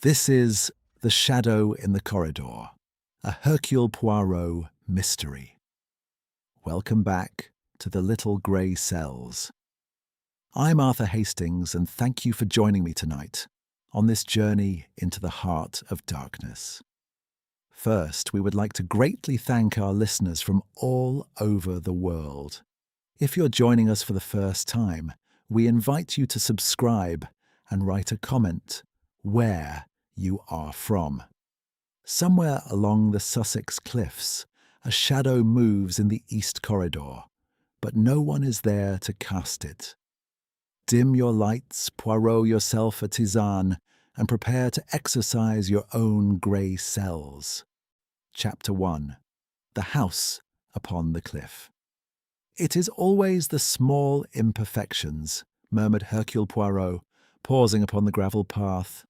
This is The Shadow in the Corridor, a Hercule Poirot mystery. Welcome back to the Little Grey Cells. I'm Arthur Hastings, and thank you for joining me tonight on this journey into the heart of darkness. First, we would like to greatly thank our listeners from all over the world. If you're joining us for the first time, we invite you to subscribe and write a comment where you are from. Somewhere along the Sussex cliffs, a shadow moves in the east corridor, but no one is there to cast it. Dim your lights, Poirot yourself a tisane, and prepare to exercise your own grey cells. Chapter 1. The House upon the Cliff. "It is always the small imperfections," murmured Hercule Poirot, pausing upon the gravel path,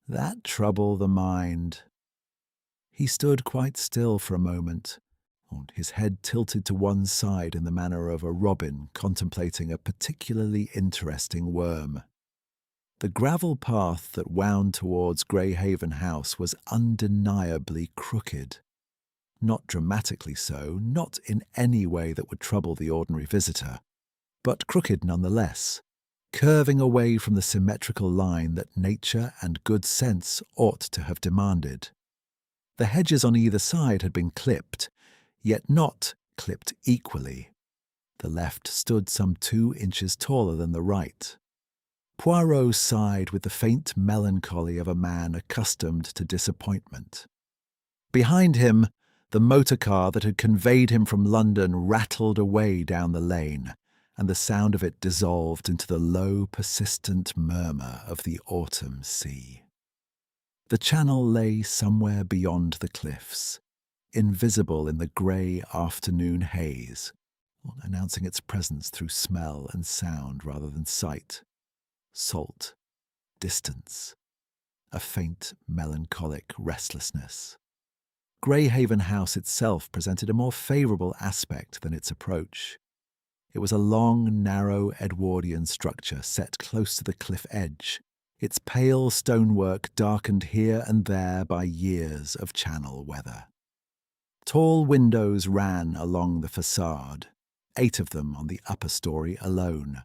"that trouble the mind." He stood quite still for a moment, his head tilted to one side in the manner of a robin contemplating a particularly interesting worm. The gravel path that wound towards Greyhaven House was undeniably crooked. Not dramatically so, not in any way that would trouble the ordinary visitor, but crooked nonetheless, curving away from the symmetrical line that nature and good sense ought to have demanded. The hedges on either side had been clipped, yet not clipped equally. The left stood some 2 inches taller than the right. Poirot sighed with the faint melancholy of a man accustomed to disappointment. Behind him, the motor car that had conveyed him from London rattled away down the lane, and the sound of it dissolved into the low, persistent murmur of the autumn sea. The channel lay somewhere beyond the cliffs, invisible in the grey afternoon haze, announcing its presence through smell and sound rather than sight. Salt, distance, a faint melancholic restlessness. Greyhaven House itself presented a more favourable aspect than its approach. It was a long, narrow Edwardian structure set close to the cliff edge, its pale stonework darkened here and there by years of Channel weather. Tall windows ran along the facade, 8 of them on the upper story alone,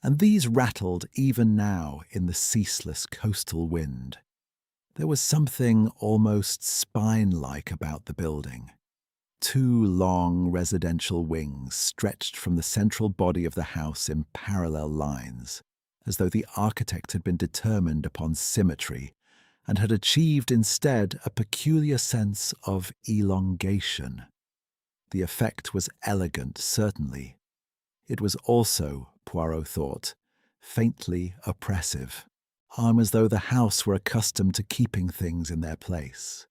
and these rattled even now in the ceaseless coastal wind. There was something almost spine-like about the building. 2 long residential wings stretched from the central body of the house in parallel lines, as though the architect had been determined upon symmetry and had achieved instead a peculiar sense of elongation. The effect was elegant, certainly. It was also, Poirot thought, faintly oppressive, as though the house were accustomed to keeping things in their place.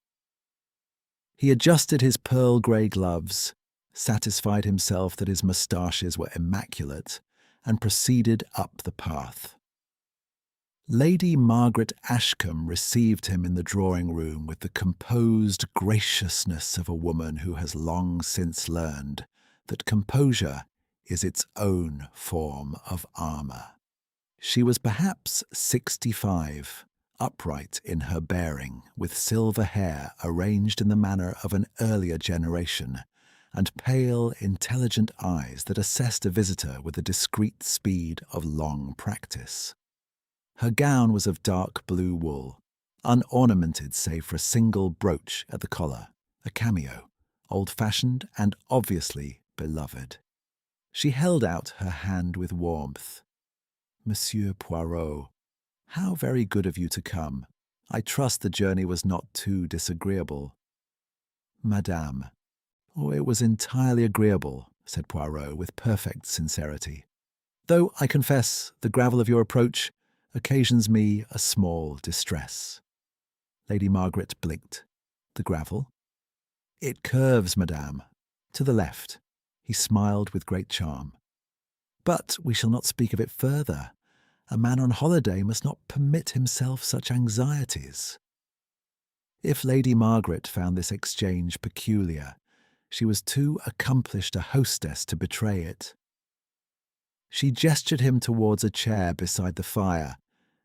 He adjusted his pearl grey gloves, satisfied himself that his moustaches were immaculate, and proceeded up the path. Lady Margaret Ashcombe received him in the drawing-room with the composed graciousness of a woman who has long since learned that composure is its own form of armour. She was perhaps 65, upright in her bearing, with silver hair arranged in the manner of an earlier generation, and pale, intelligent eyes that assessed a visitor with the discreet speed of long practice. Her gown was of dark blue wool, unornamented save for a single brooch at the collar, a cameo, old-fashioned and obviously beloved. She held out her hand with warmth. "Monsieur Poirot, how very good of you to come. I trust the journey was not too disagreeable." "Madame, it was entirely agreeable," said Poirot with perfect sincerity. "Though I confess the gravel of your approach occasions me a small distress." Lady Margaret blinked. "The gravel?" "It curves, madame, to the left." He smiled with great charm. "But we shall not speak of it further. A man on holiday must not permit himself such anxieties." If Lady Margaret found this exchange peculiar, she was too accomplished a hostess to betray it. She gestured him towards a chair beside the fire,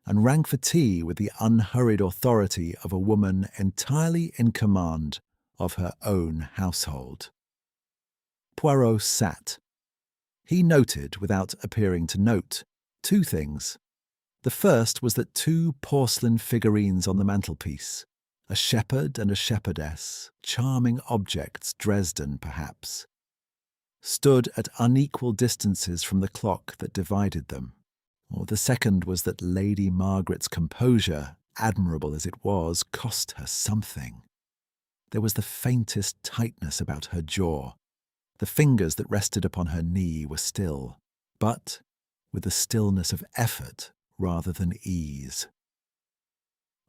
and rang for tea with the unhurried authority of a woman entirely in command of her own household. Poirot sat. He noted, without appearing to note, two things. The first was that two porcelain figurines on the mantelpiece, a shepherd and a shepherdess, charming objects, Dresden perhaps, stood at unequal distances from the clock that divided them. Or the second was that Lady Margaret's composure, admirable as it was, cost her something. There was the faintest tightness about her jaw. The fingers that rested upon her knee were still, but with the stillness of effort rather than ease.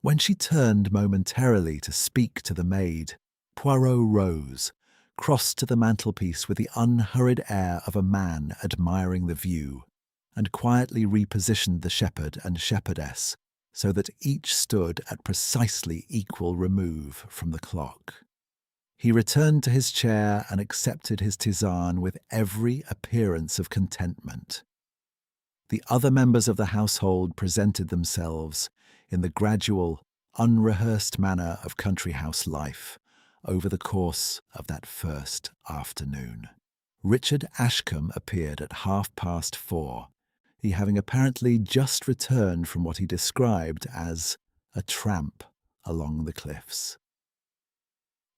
When she turned momentarily to speak to the maid, Poirot rose, crossed to the mantelpiece with the unhurried air of a man admiring the view, and quietly repositioned the shepherd and shepherdess so that each stood at precisely equal remove from the clock. He returned to his chair and accepted his tisane with every appearance of contentment. The other members of the household presented themselves in the gradual, unrehearsed manner of country house life over the course of that first afternoon. Richard Ashcombe appeared at 4:30, he having apparently just returned from what he described as a tramp along the cliffs.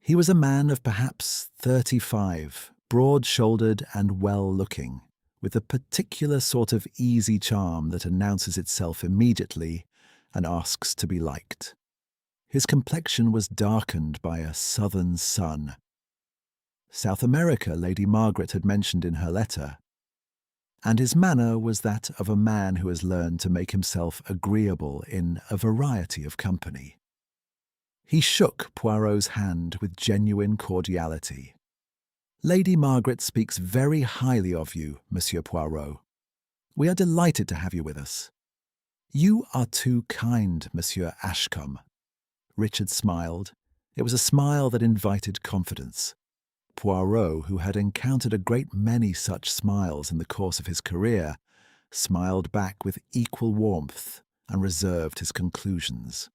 He was a man of perhaps 35, broad-shouldered and well-looking, with a particular sort of easy charm that announces itself immediately and asks to be liked. His complexion was darkened by a southern sun. South America, Lady Margaret had mentioned in her letter, and his manner was that of a man who has learned to make himself agreeable in a variety of company. He shook Poirot's hand with genuine cordiality. "Lady Margaret speaks very highly of you, Monsieur Poirot. We are delighted to have you with us." "You are too kind, Monsieur Ashcombe." Richard smiled. It was a smile that invited confidence. Poirot, who had encountered a great many such smiles in the course of his career, smiled back with equal warmth and reserved his conclusions.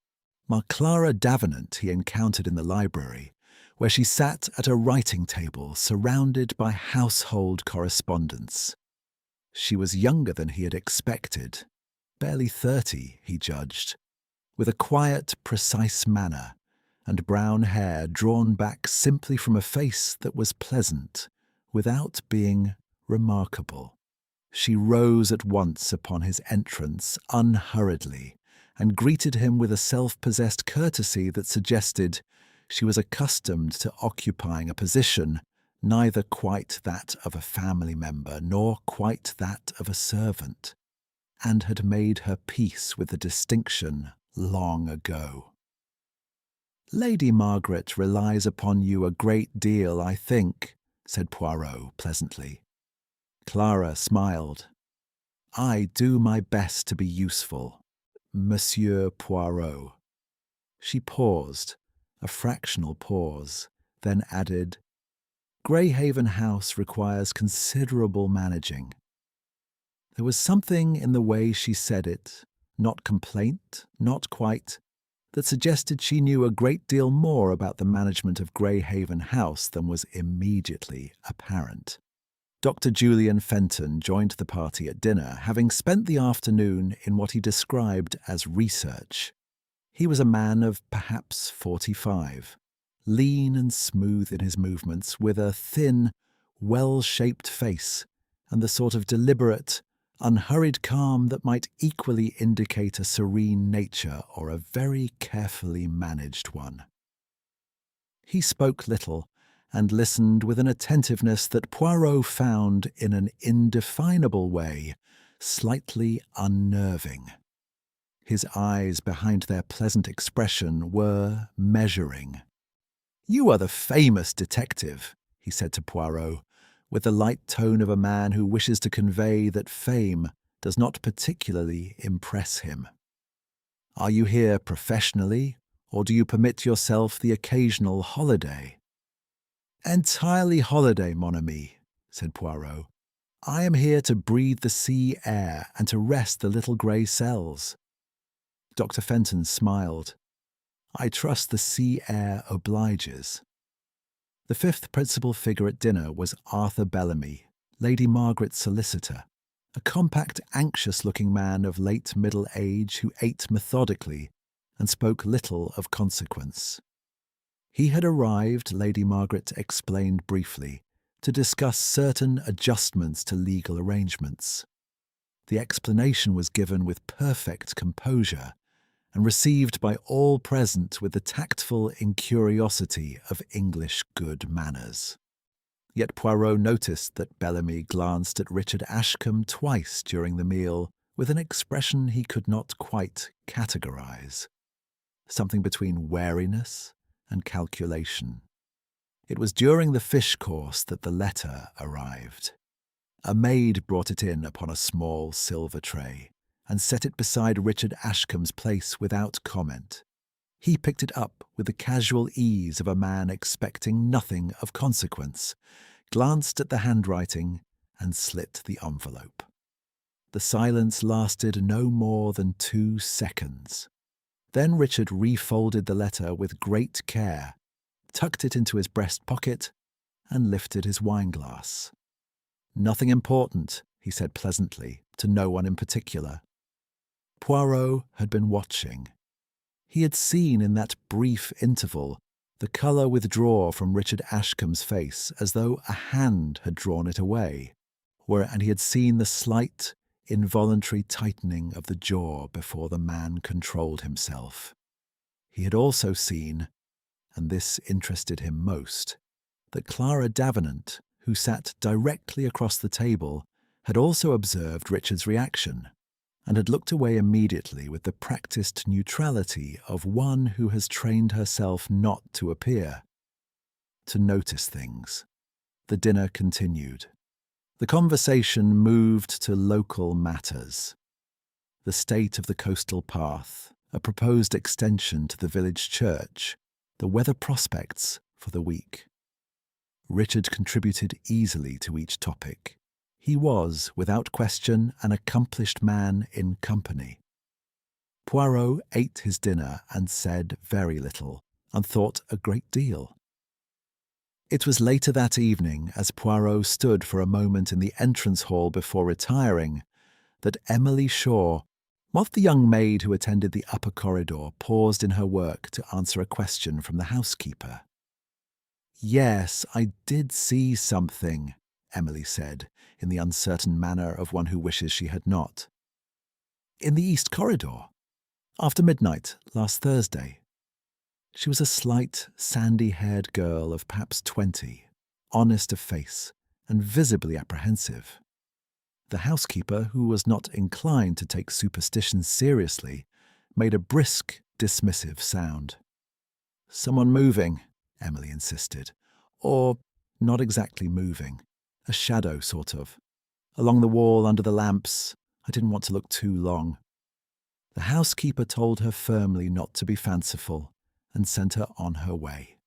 Clara Davenant he encountered in the library, where she sat at a writing table surrounded by household correspondence. She was younger than he had expected, barely 30, he judged, with a quiet, precise manner, and brown hair drawn back simply from a face that was pleasant, without being remarkable. She rose at once upon his entrance unhurriedly, and greeted him with a self-possessed courtesy that suggested she was accustomed to occupying a position neither quite that of a family member nor quite that of a servant, and had made her peace with the distinction long ago. "Lady Margaret relies upon you a great deal, I think," said Poirot pleasantly. Clara smiled. "I do my best to be useful, Monsieur Poirot." She paused, a fractional pause, then added, "Greyhaven House requires considerable managing." There was something in the way she said it, not complaint, not quite, that suggested she knew a great deal more about the management of Greyhaven House than was immediately apparent. Dr. Julian Fenton joined the party at dinner, having spent the afternoon in what he described as research. He was a man of perhaps 45, lean and smooth in his movements, with a thin, well-shaped face and the sort of deliberate, unhurried calm that might equally indicate a serene nature or a very carefully managed one. He spoke little, and listened with an attentiveness that Poirot found in an indefinable way slightly unnerving. His eyes, behind their pleasant expression, were measuring. "You are the famous detective," he said to Poirot, with the light tone of a man who wishes to convey that fame does not particularly impress him. "Are you here professionally, or do you permit yourself the occasional holiday?" "Entirely holiday, mon ami," said Poirot. "I am here to breathe the sea air and to rest the little grey cells." Dr. Fenton smiled. "I trust the sea air obliges." The fifth principal figure at dinner was Arthur Bellamy, Lady Margaret's solicitor, a compact, anxious-looking man of late middle age who ate methodically and spoke little of consequence. He had arrived, Lady Margaret explained briefly, to discuss certain adjustments to legal arrangements. The explanation was given with perfect composure and received by all present with the tactful incuriosity of English good manners. Yet Poirot noticed that Bellamy glanced at Richard Ashcombe twice during the meal with an expression he could not quite categorize. Something between wariness and calculation. It was during the fish course that the letter arrived. A maid brought it in upon a small silver tray and set it beside Richard Ashcombe's place without comment. He picked it up with the casual ease of a man expecting nothing of consequence, glanced at the handwriting, and slit the envelope. The silence lasted no more than 2 seconds. Then Richard refolded the letter with great care, tucked it into his breast pocket, and lifted his wineglass. "Nothing important," he said pleasantly, to no one in particular. Poirot had been watching. He had seen in that brief interval the colour withdraw from Richard Ashcombe's face as though a hand had drawn it away, and he had seen the slight, involuntary tightening of the jaw before the man controlled himself. He had also seen, and this interested him most, that Clara Davenant, who sat directly across the table, had also observed Richard's reaction, and had looked away immediately with the practised neutrality of one who has trained herself not to appear, to notice things. The dinner continued. The conversation moved to local matters. The state of the coastal path, a proposed extension to the village church, the weather prospects for the week. Richard contributed easily to each topic. He was, without question, an accomplished man in company. Poirot ate his dinner and said very little, and thought a great deal. It was later that evening, as Poirot stood for a moment in the entrance hall before retiring, that Emily Shaw, the young maid who attended the upper corridor, paused in her work to answer a question from the housekeeper. "Yes, I did see something," Emily said, in the uncertain manner of one who wishes she had not. "In the east corridor, after midnight last Thursday." She was a slight, sandy-haired girl of perhaps 20, honest of face, and visibly apprehensive. The housekeeper, who was not inclined to take superstition seriously, made a brisk, dismissive sound. "Someone moving," Emily insisted. "Or not exactly moving. A shadow, sort of. Along the wall under the lamps. I didn't want to look too long." The housekeeper told her firmly not to be fanciful and sent her on her way.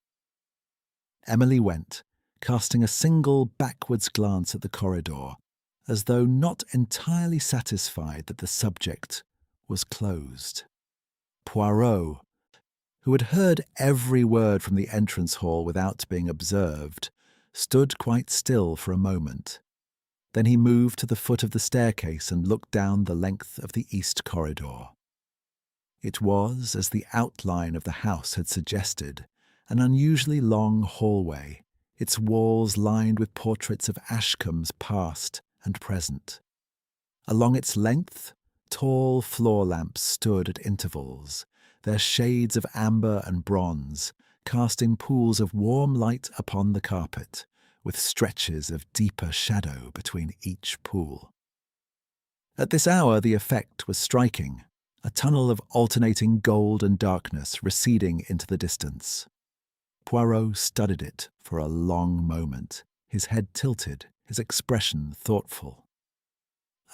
Emily went, casting a single backwards glance at the corridor, as though not entirely satisfied that the subject was closed. Poirot, who had heard every word from the entrance hall without being observed, stood quite still for a moment. Then he moved to the foot of the staircase and looked down the length of the east corridor. It was, as the outline of the house had suggested, an unusually long hallway, its walls lined with portraits of Ashcombe's past and present. Along its length, tall floor lamps stood at intervals, their shades of amber and bronze casting pools of warm light upon the carpet, with stretches of deeper shadow between each pool. At this hour the effect was striking, a tunnel of alternating gold and darkness receding into the distance. Poirot studied it for a long moment, his head tilted, his expression thoughtful.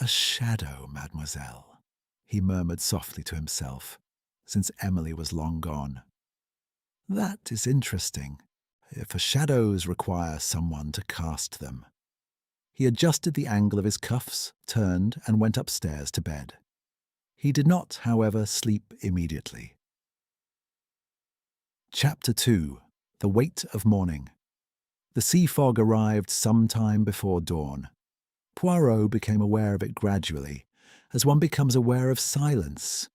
"A shadow, mademoiselle," he murmured softly to himself, since Emily was long gone. "That is interesting, for shadows require someone to cast them." He adjusted the angle of his cuffs, turned, and went upstairs to bed. He did not, however, sleep immediately. Chapter 2. The Weight of Morning. The sea fog arrived some time before dawn. Poirot became aware of it gradually, as one becomes aware of silence,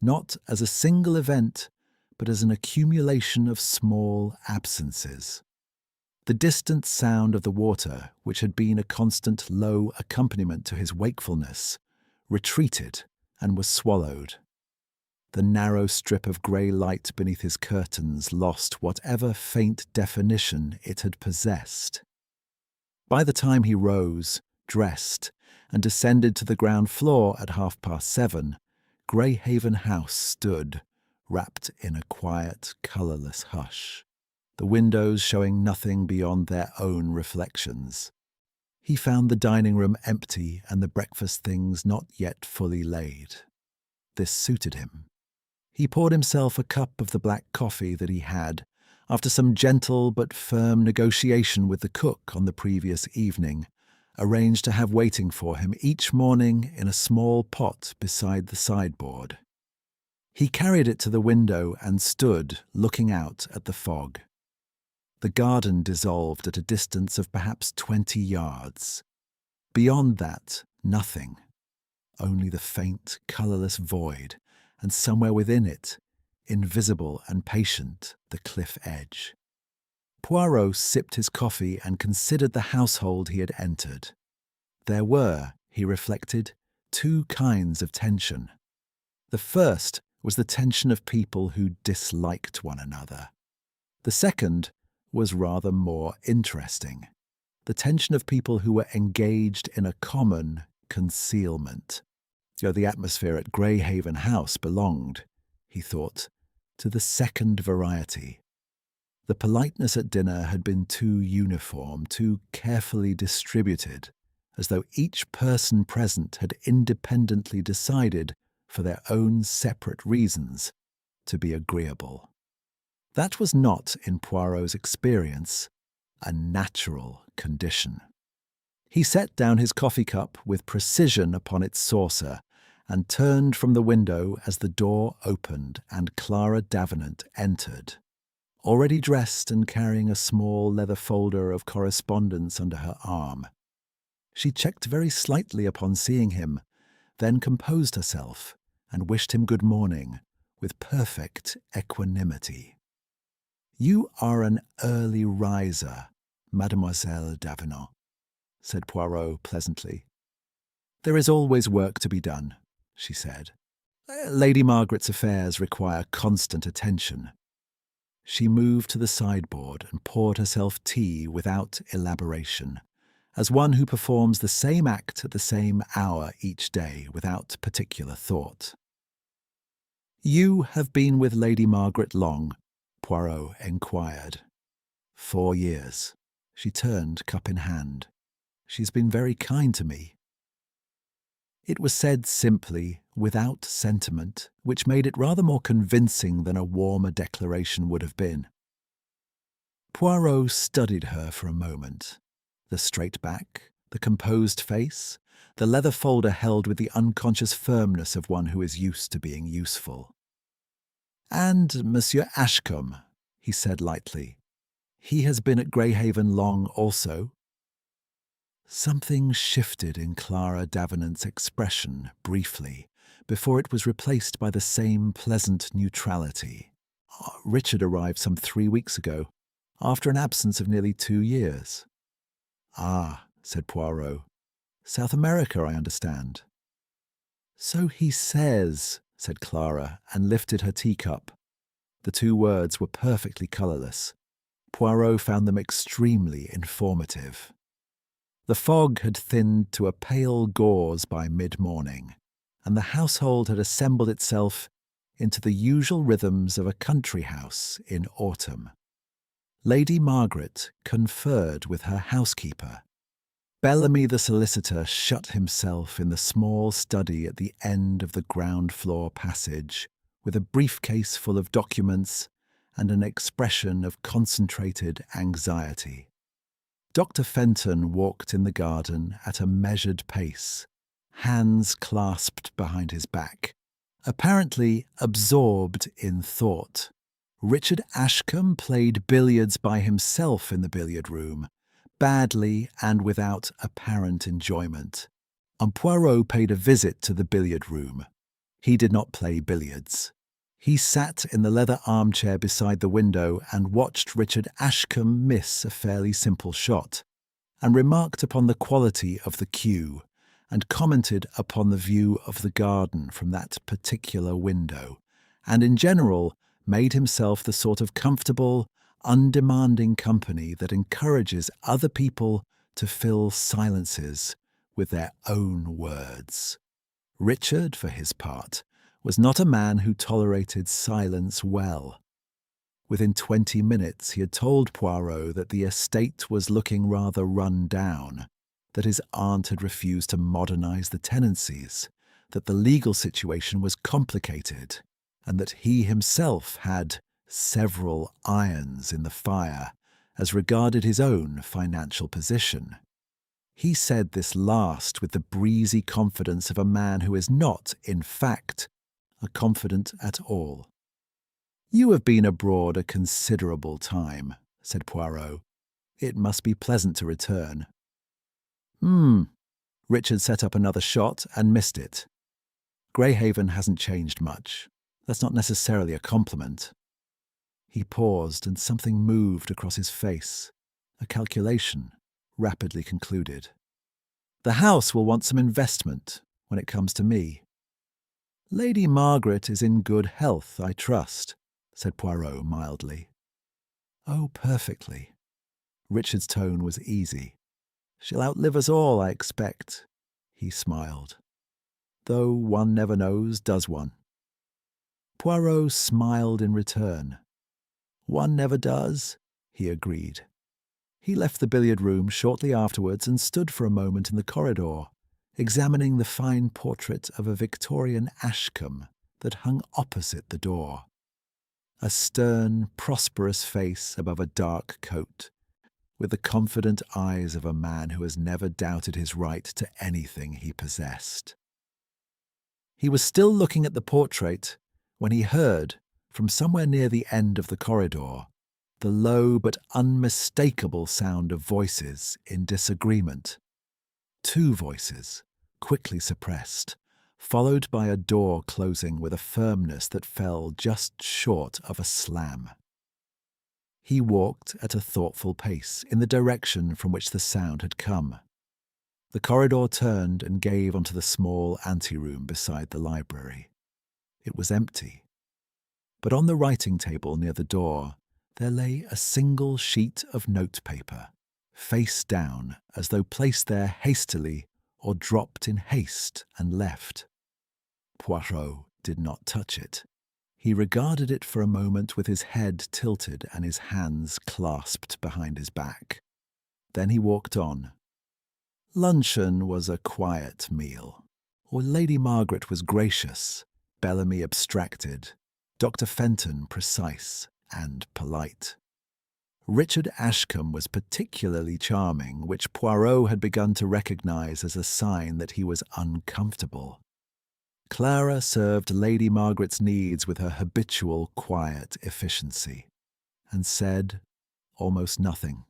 not as a single event, but as an accumulation of small absences. The distant sound of the water, which had been a constant low accompaniment to his wakefulness, retreated and was swallowed. The narrow strip of grey light beneath his curtains lost whatever faint definition it had possessed. By the time he rose, dressed, and descended to the ground floor at 7:30, Greyhaven House stood, wrapped in a quiet, colourless hush, the windows showing nothing beyond their own reflections. He found the dining room empty and the breakfast things not yet fully laid. This suited him. He poured himself a cup of the black coffee that he had, after some gentle but firm negotiation with the cook on the previous evening, arranged to have waiting for him each morning in a small pot beside the sideboard. He carried it to the window and stood looking out at the fog. The garden dissolved at a distance of perhaps 20 yards. Beyond that, nothing. Only the faint, colourless void, and somewhere within it, invisible and patient, the cliff edge. Poirot sipped his coffee and considered the household he had entered. There were, he reflected, two kinds of tension. The first was the tension of people who disliked one another. The second was rather more interesting. The tension of people who were engaged in a common concealment. The atmosphere at Greyhaven House belonged, he thought, to the second variety. The politeness at dinner had been too uniform, too carefully distributed, as though each person present had independently decided, for their own separate reasons, to be agreeable. That was not, in Poirot's experience, a natural condition. He set down his coffee cup with precision upon its saucer and turned from the window as the door opened and Clara Davenant entered, already dressed and carrying a small leather folder of correspondence under her arm. She checked very slightly upon seeing him, then composed herself and wished him good morning with perfect equanimity. "You are an early riser, Mademoiselle Davenant," said Poirot pleasantly. "There is always work to be done," she said. "Lady Margaret's affairs require constant attention." She moved to the sideboard and poured herself tea without elaboration, as one who performs the same act at the same hour each day without particular thought. "You have been with Lady Margaret long?" Poirot enquired. 4 years. She turned, cup in hand. "She's been very kind to me." It was said simply, without sentiment, which made it rather more convincing than a warmer declaration would have been. Poirot studied her for a moment. The straight back, the composed face, the leather folder held with the unconscious firmness of one who is used to being useful. "And Monsieur Ashcombe," he said lightly. "He has been at Greyhaven long also?" Something shifted in Clara Davenant's expression briefly, before it was replaced by the same pleasant neutrality. "Richard arrived some 3 weeks ago, after an absence of nearly 2 years. "Ah," said Poirot. "South America, I understand." "So he says," said Clara, and lifted her teacup. The two words were perfectly colourless. Poirot found them extremely informative. The fog had thinned to a pale gauze by mid-morning, and the household had assembled itself into the usual rhythms of a country house in autumn. Lady Margaret conferred with her housekeeper. Bellamy the solicitor shut himself in the small study at the end of the ground-floor passage, with a briefcase full of documents and an expression of concentrated anxiety. Dr. Fenton walked in the garden at a measured pace, hands clasped behind his back, Apparently absorbed in thought, Richard Ashcombe played billiards by himself in the billiard room, badly and without apparent enjoyment. And Poirot paid a visit to the billiard room. He did not play billiards. He sat in the leather armchair beside the window and watched Richard Ashcombe miss a fairly simple shot, and remarked upon the quality of the cue, and commented upon the view of the garden from that particular window, and in general made himself the sort of comfortable, undemanding company that encourages other people to fill silences with their own words. Richard, for his part, was not a man who tolerated silence well. Within 20 minutes he had told Poirot that the estate was looking rather run down, that his aunt had refused to modernize the tenancies, that the legal situation was complicated, and that he himself had several irons in the fire as regarded his own financial position. He said this last with the breezy confidence of a man who is not, in fact, a confidant at all. "You have been abroad a considerable time," said Poirot. "It must be pleasant to return." Richard set up another shot and missed it. "Greyhaven hasn't changed much. That's not necessarily a compliment." He paused and something moved across his face. A calculation, rapidly concluded. "The house will want some investment when it comes to me." "Lady Margaret is in good health, I trust," said Poirot mildly. "Oh, perfectly." Richard's tone was easy. "She'll outlive us all, I expect," he smiled. "Though one never knows, does one?" Poirot smiled in return. "One never does," he agreed. He left the billiard room shortly afterwards and stood for a moment in the corridor, examining the fine portrait of a Victorian Ashcombe that hung opposite the door. A stern, prosperous face above a dark coat, with the confident eyes of a man who has never doubted his right to anything he possessed. He was still looking at the portrait when he heard, from somewhere near the end of the corridor, the low but unmistakable sound of voices in disagreement. 2 voices, quickly suppressed, followed by a door closing with a firmness that fell just short of a slam. He walked at a thoughtful pace in the direction from which the sound had come. The corridor turned and gave onto the small anteroom beside the library. It was empty. But on the writing table near the door, there lay a single sheet of notepaper, face down as though placed there hastily or dropped in haste and left. Poirot did not touch it. He regarded it for a moment with his head tilted and his hands clasped behind his back. Then he walked on. Luncheon was a quiet meal. Lady Margaret was gracious, Bellamy abstracted, Dr. Fenton precise and polite. Richard Ashcombe was particularly charming, which Poirot had begun to recognize as a sign that he was uncomfortable. Clara served Lady Margaret's needs with her habitual quiet efficiency, and said almost nothing.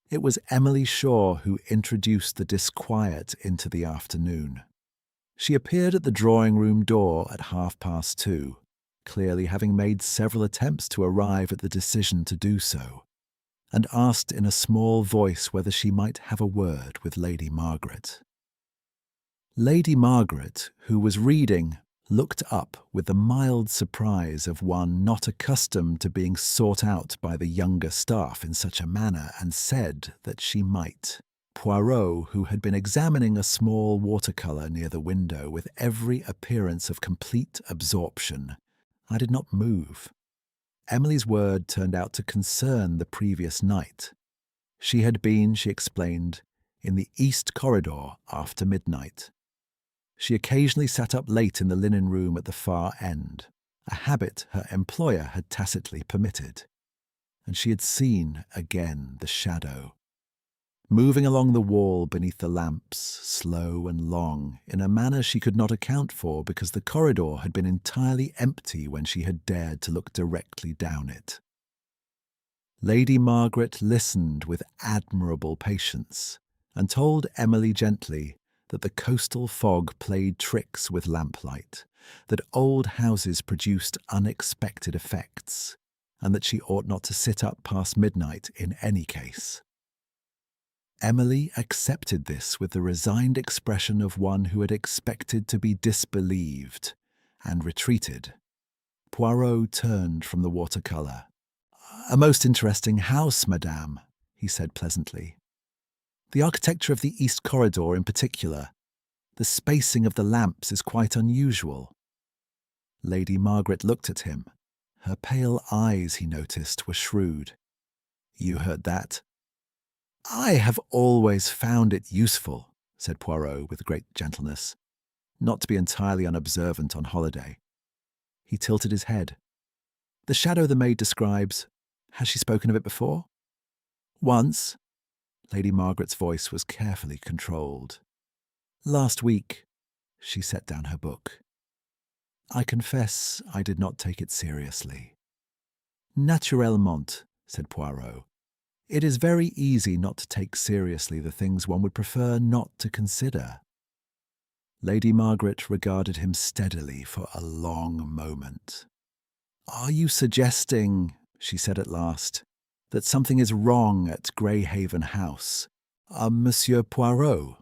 It was Emily Shaw who introduced the disquiet into the afternoon. She appeared at the drawing-room door at 2:30, clearly having made several attempts to arrive at the decision to do so, and asked in a small voice whether she might have a word with Lady Margaret. Lady Margaret, who was reading, looked up with the mild surprise of one not accustomed to being sought out by the younger staff in such a manner, and said that she might. Poirot, who had been examining a small watercolour near the window with every appearance of complete absorption, I did not move. Emily's word turned out to concern the previous night. She had been, she explained, in the east corridor after midnight. She occasionally sat up late in the linen room at the far end, a habit her employer had tacitly permitted. And she had seen again the shadow. moving along the wall beneath the lamps, slow and long, in a manner she could not account for because the corridor had been entirely empty when she had dared to look directly down it. Lady Margaret listened with admirable patience and told Emily gently that the coastal fog played tricks with lamplight, that old houses produced unexpected effects, and that she ought not to sit up past midnight in any case. Emily accepted this with the resigned expression of one who had expected to be disbelieved, and retreated. Poirot turned from the watercolour. "A most interesting house, madame," he said pleasantly. "The architecture of the east corridor in particular. The spacing of the lamps is quite unusual." Lady Margaret looked at him. Her pale eyes, he noticed, were shrewd. "You heard that?" "I have always found it useful," said Poirot with great gentleness, "not to be entirely unobservant on holiday." He tilted his head. "The shadow the maid describes, has she spoken of it before?" "Once." Lady Margaret's voice was carefully controlled. "Last week." She set down her book. "I confess I did not take it seriously." "Naturellement," said Poirot. "It is very easy not to take seriously the things one would prefer not to consider." Lady Margaret regarded him steadily for a long moment. "Are you suggesting," she said at last, "that something is wrong at Greyhaven House? Monsieur Poirot?"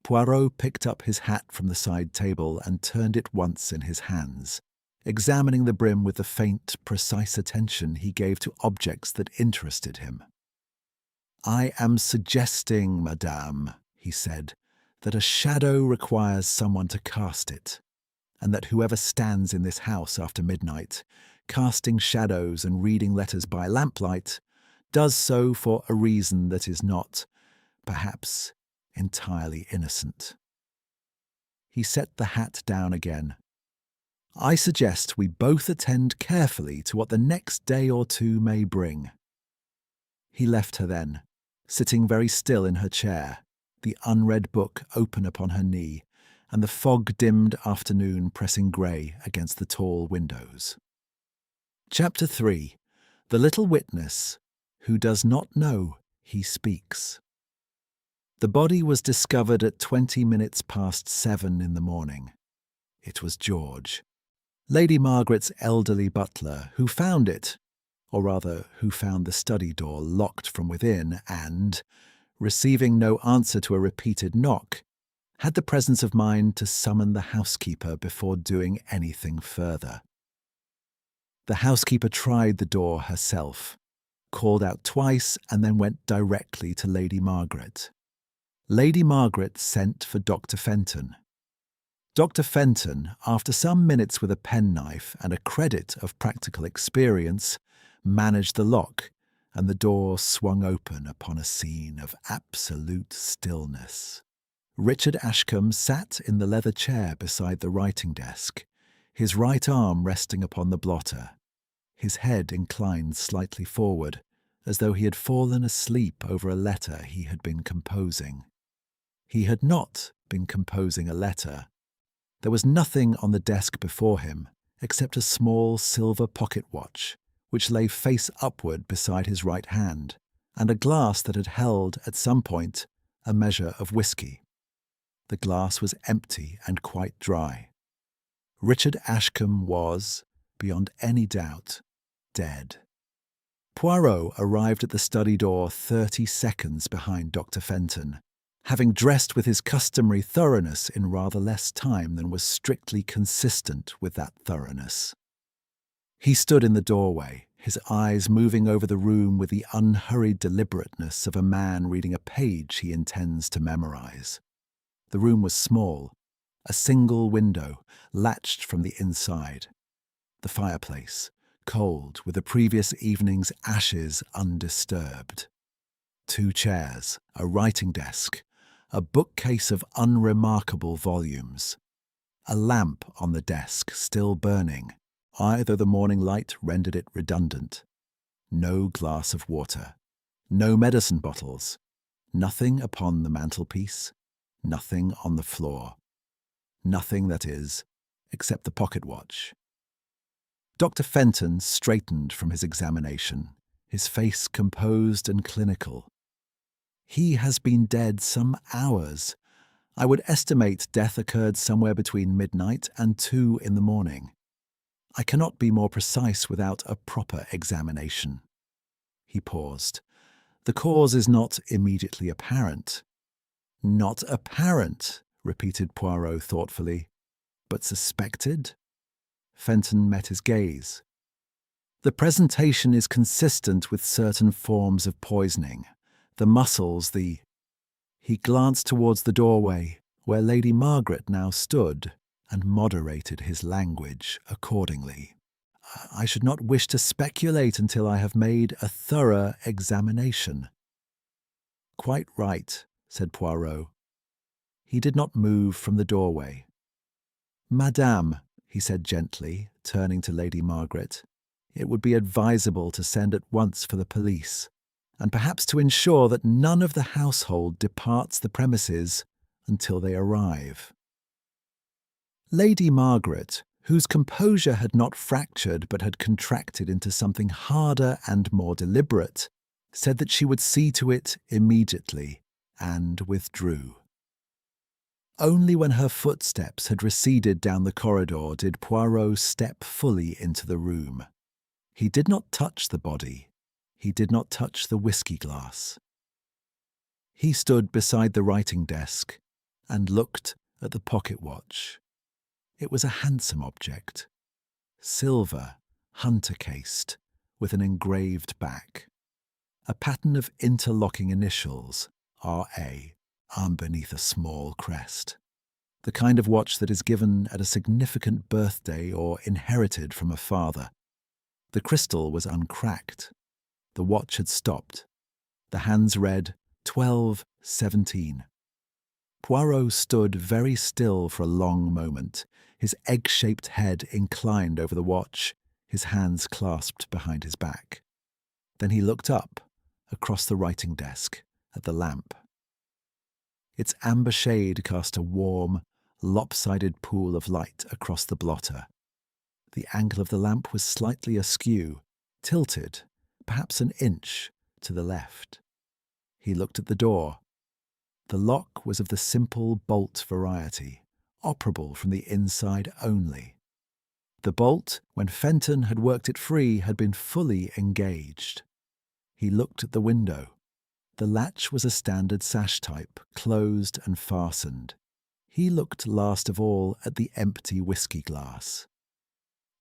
Poirot picked up his hat from the side table and turned it once in his hands, examining the brim with the faint, precise attention he gave to objects that interested him. "I am suggesting, madame," he said, "that a shadow requires someone to cast it, and that whoever stands in this house after midnight, casting shadows and reading letters by lamplight, does so for a reason that is not, perhaps, entirely innocent." He set the hat down again. "I suggest we both attend carefully to what the next day or two may bring." He left her then, sitting very still in her chair, the unread book open upon her knee, and the fog-dimmed afternoon pressing grey against the tall windows. Chapter 3. The Little Witness Who Does Not Know He Speaks. The body was discovered at 20 minutes past 7 in the morning. It was George, Lady Margaret's elderly butler, who found it, or rather, who found the study door locked from within and, receiving no answer to a repeated knock, had the presence of mind to summon the housekeeper before doing anything further. The housekeeper tried the door herself, called out twice, and then went directly to Lady Margaret. Lady Margaret sent for Dr. Fenton. Dr. Fenton, after some minutes with a penknife and a credit of practical experience, managed the lock, and the door swung open upon a scene of absolute stillness. Richard Ashcombe sat in the leather chair beside the writing desk, his right arm resting upon the blotter, his head inclined slightly forward, as though he had fallen asleep over a letter he had been composing. He had not been composing a letter. There was nothing on the desk before him except a small silver pocket watch, which lay face upward beside his right hand, and a glass that had held, at some point, a measure of whisky. The glass was empty and quite dry. Richard Ashcombe was, beyond any doubt, dead. Poirot arrived at the study door 30 seconds behind Dr. Fenton, having dressed with his customary thoroughness in rather less time than was strictly consistent with that thoroughness. He stood in the doorway, his eyes moving over the room with the unhurried deliberateness of a man reading a page he intends to memorize. The room was small, a single window, latched from the inside. The fireplace, cold with the previous evening's ashes undisturbed. 2 chairs, a writing desk, a bookcase of unremarkable volumes. A lamp on the desk still burning, either the morning light rendered it redundant. No glass of water. No medicine bottles. Nothing upon the mantelpiece, nothing on the floor. Nothing, that is, except the pocket watch. Dr. Fenton straightened from his examination, his face composed and clinical. He has been dead some hours. I would estimate death occurred somewhere between midnight and 2 in the morning. I cannot be more precise without a proper examination. He paused. The cause is not immediately apparent. Not apparent, repeated Poirot thoughtfully. But suspected? Fenton met his gaze. The presentation is consistent with certain forms of poisoning. The muscles, He glanced towards the doorway, where Lady Margaret now stood, and moderated his language accordingly. I should not wish to speculate until I have made a thorough examination. Quite right, said Poirot. He did not move from the doorway. Madame, he said gently, turning to Lady Margaret, it would be advisable to send at once for the police, and perhaps to ensure that none of the household departs the premises until they arrive. Lady Margaret, whose composure had not fractured but had contracted into something harder and more deliberate, said that she would see to it immediately, and withdrew. Only when her footsteps had receded down the corridor did Poirot step fully into the room. He did not touch the body. He did not touch the whiskey glass. He stood beside the writing desk and looked at the pocket watch. It was a handsome object, silver, hunter-cased, with an engraved back. A pattern of interlocking initials, R.A., beneath a small crest. The kind of watch that is given at a significant birthday or inherited from a father. The crystal was uncracked. The watch had stopped. The hands read 12:17. Poirot stood very still for a long moment, his egg-shaped head inclined over the watch, his hands clasped behind his back. Then he looked up, across the writing desk, at the lamp. Its amber shade cast a warm, lopsided pool of light across the blotter. The angle of the lamp was slightly askew, tilted, perhaps an inch, to the left. He looked at the door. The lock was of the simple bolt variety, operable from the inside only. The bolt, when Fenton had worked it free, had been fully engaged. He looked at the window. The latch was a standard sash type, closed and fastened. He looked last of all at the empty whiskey glass.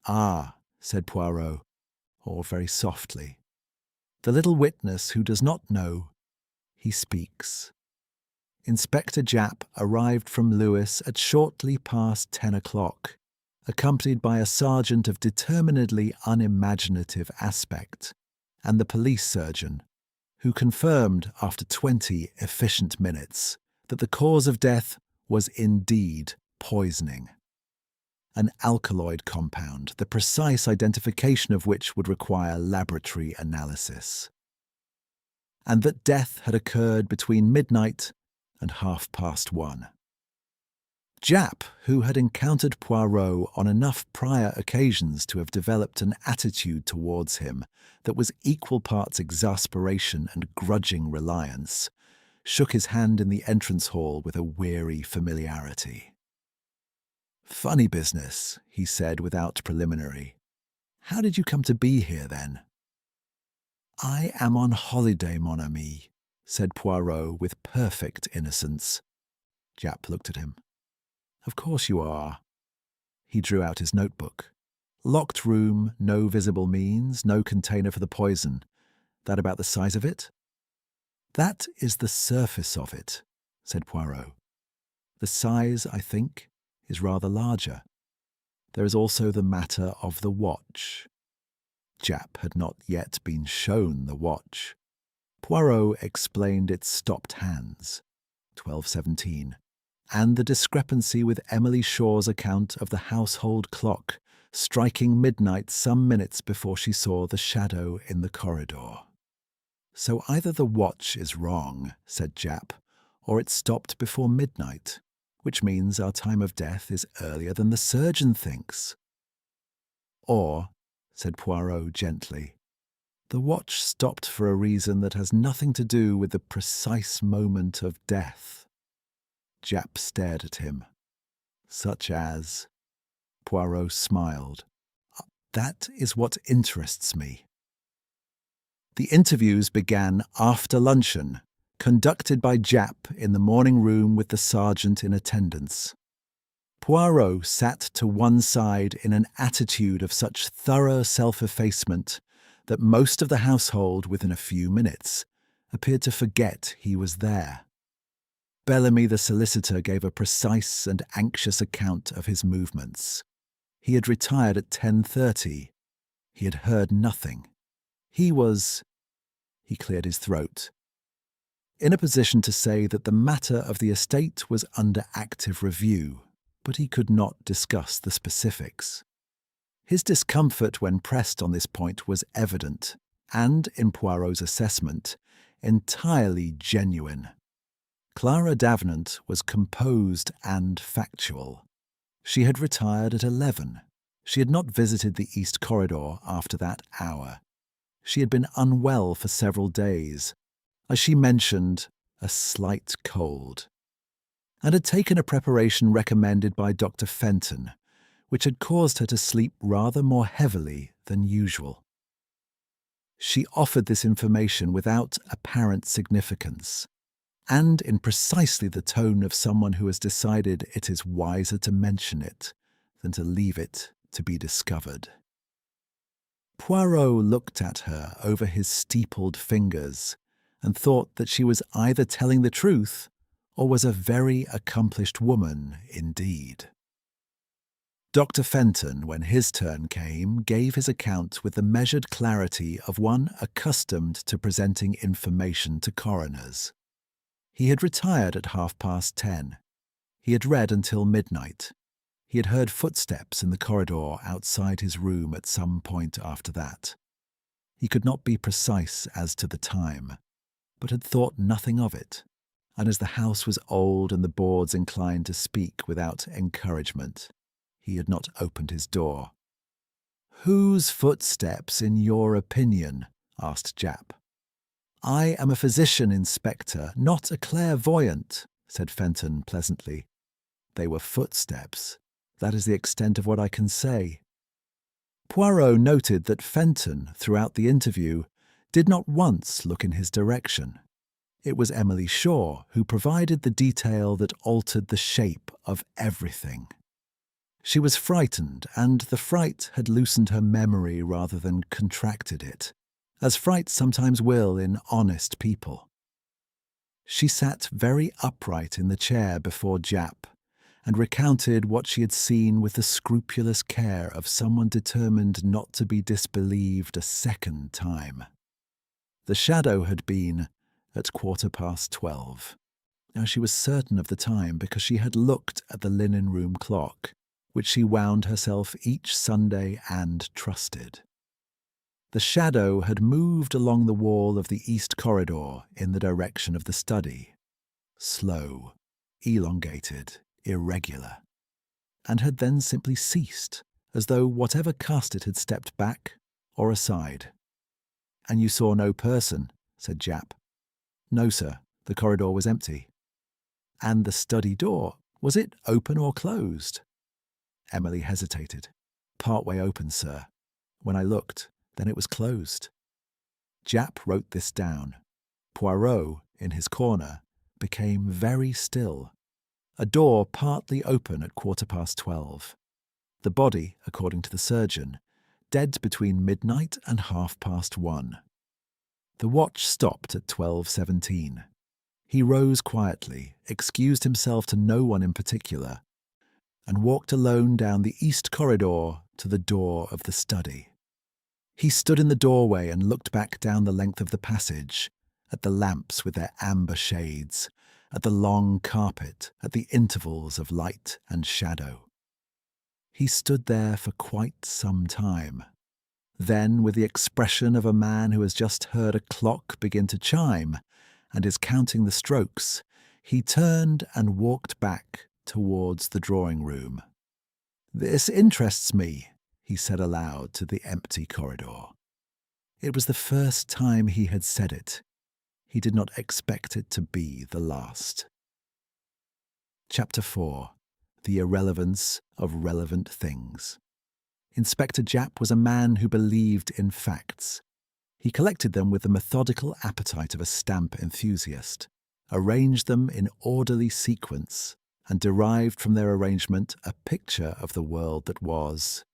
"Ah," said Poirot, or very softly. "The little witness who does not know, he speaks." Inspector Japp arrived from Lewes at shortly past 10 o'clock, accompanied by a sergeant of determinedly unimaginative aspect, and the police surgeon, who confirmed after 20 efficient minutes that the cause of death was indeed poisoning. An alkaloid compound, the precise identification of which would require laboratory analysis. And that death had occurred between midnight and 1:30. Japp, who had encountered Poirot on enough prior occasions to have developed an attitude towards him that was equal parts exasperation and grudging reliance, shook his hand in the entrance hall with a weary familiarity. "Funny business," he said without preliminary. "How did you come to be here, then?" "I am on holiday, mon ami," said Poirot with perfect innocence. Japp looked at him. "Of course you are." He drew out his notebook. "Locked room, no visible means, no container for the poison. That about the size of it?" "That is the surface of it," said Poirot. "The size, I think, is rather larger. There is also the matter of the watch." Japp had not yet been shown the watch. Poirot explained its stopped hands, 12:17, and the discrepancy with Emily Shaw's account of the household clock striking midnight some minutes before she saw the shadow in the corridor. "So either the watch is wrong," said Japp, "or it stopped before midnight, which means our time of death is earlier than the surgeon thinks." "Or," said Poirot gently, "the watch stopped for a reason that has nothing to do with the precise moment of death." Japp stared at him. "Such as?" Poirot smiled. "That is what interests me." The interviews began after luncheon, conducted by Japp in the morning room with the sergeant in attendance. Poirot sat to one side in an attitude of such thorough self-effacement that most of the household, within a few minutes, appeared to forget he was there. Bellamy the solicitor gave a precise and anxious account of his movements. He had retired at 10:30. He had heard nothing. He cleared his throat, in a position to say that the matter of the estate was under active review, but he could not discuss the specifics. His discomfort when pressed on this point was evident, and, in Poirot's assessment, entirely genuine. Clara Davenant was composed and factual. She had retired at 11. She had not visited the East Corridor after that hour. She had been unwell for several days, as she mentioned, a slight cold, and had taken a preparation recommended by Dr. Fenton, which had caused her to sleep rather more heavily than usual. She offered this information without apparent significance, and in precisely the tone of someone who has decided it is wiser to mention it than to leave it to be discovered. Poirot looked at her over his steepled fingers and thought that she was either telling the truth or was a very accomplished woman indeed. Dr. Fenton, when his turn came, gave his account with the measured clarity of one accustomed to presenting information to coroners. He had retired at 10:30. He had read until midnight. He had heard footsteps in the corridor outside his room at some point after that. He could not be precise as to the time, but had thought nothing of it, and as the house was old and the boards inclined to speak without encouragement, he had not opened his door. "Whose footsteps, in your opinion?" asked Japp. "I am a physician, Inspector, not a clairvoyant," said Fenton pleasantly. "They were footsteps. That is the extent of what I can say." Poirot noted that Fenton, throughout the interview, did not once look in his direction. It was Emily Shaw who provided the detail that altered the shape of everything. She was frightened, and the fright had loosened her memory rather than contracted it, as fright sometimes will in honest people. She sat very upright in the chair before Japp, and recounted what she had seen with the scrupulous care of someone determined not to be disbelieved a second time. The shadow had been at 12:15. Now she was certain of the time because she had looked at the linen room clock, which she wound herself each Sunday and trusted. The shadow had moved along the wall of the east corridor in the direction of the study, slow, elongated, irregular, and had then simply ceased, as though whatever cast it had stepped back or aside. "And you saw no person?" said Japp. "No, sir. The corridor was empty." "And the study door, was it open or closed?" Emily hesitated. "Partway open, sir. When I looked, then it was closed." Japp wrote this down. Poirot, in his corner, became very still. A door partly open at 12:15. The body, according to the surgeon, dead between midnight and 1:30. The watch stopped at 12:17. He rose quietly, excused himself to no one in particular, and walked alone down the east corridor to the door of the study. He stood in the doorway and looked back down the length of the passage, at the lamps with their amber shades, at the long carpet, at the intervals of light and shadow. He stood there for quite some time. Then, with the expression of a man who has just heard a clock begin to chime and is counting the strokes, he turned and walked back towards the drawing room. "This interests me," he said aloud to the empty corridor. It was the first time he had said it. He did not expect it to be the last. Chapter 4. The Irrelevance of Relevant Things. Inspector Japp was a man who believed in facts. He collected them with the methodical appetite of a stamp enthusiast, arranged them in orderly sequence, and derived from their arrangement a picture of the world that was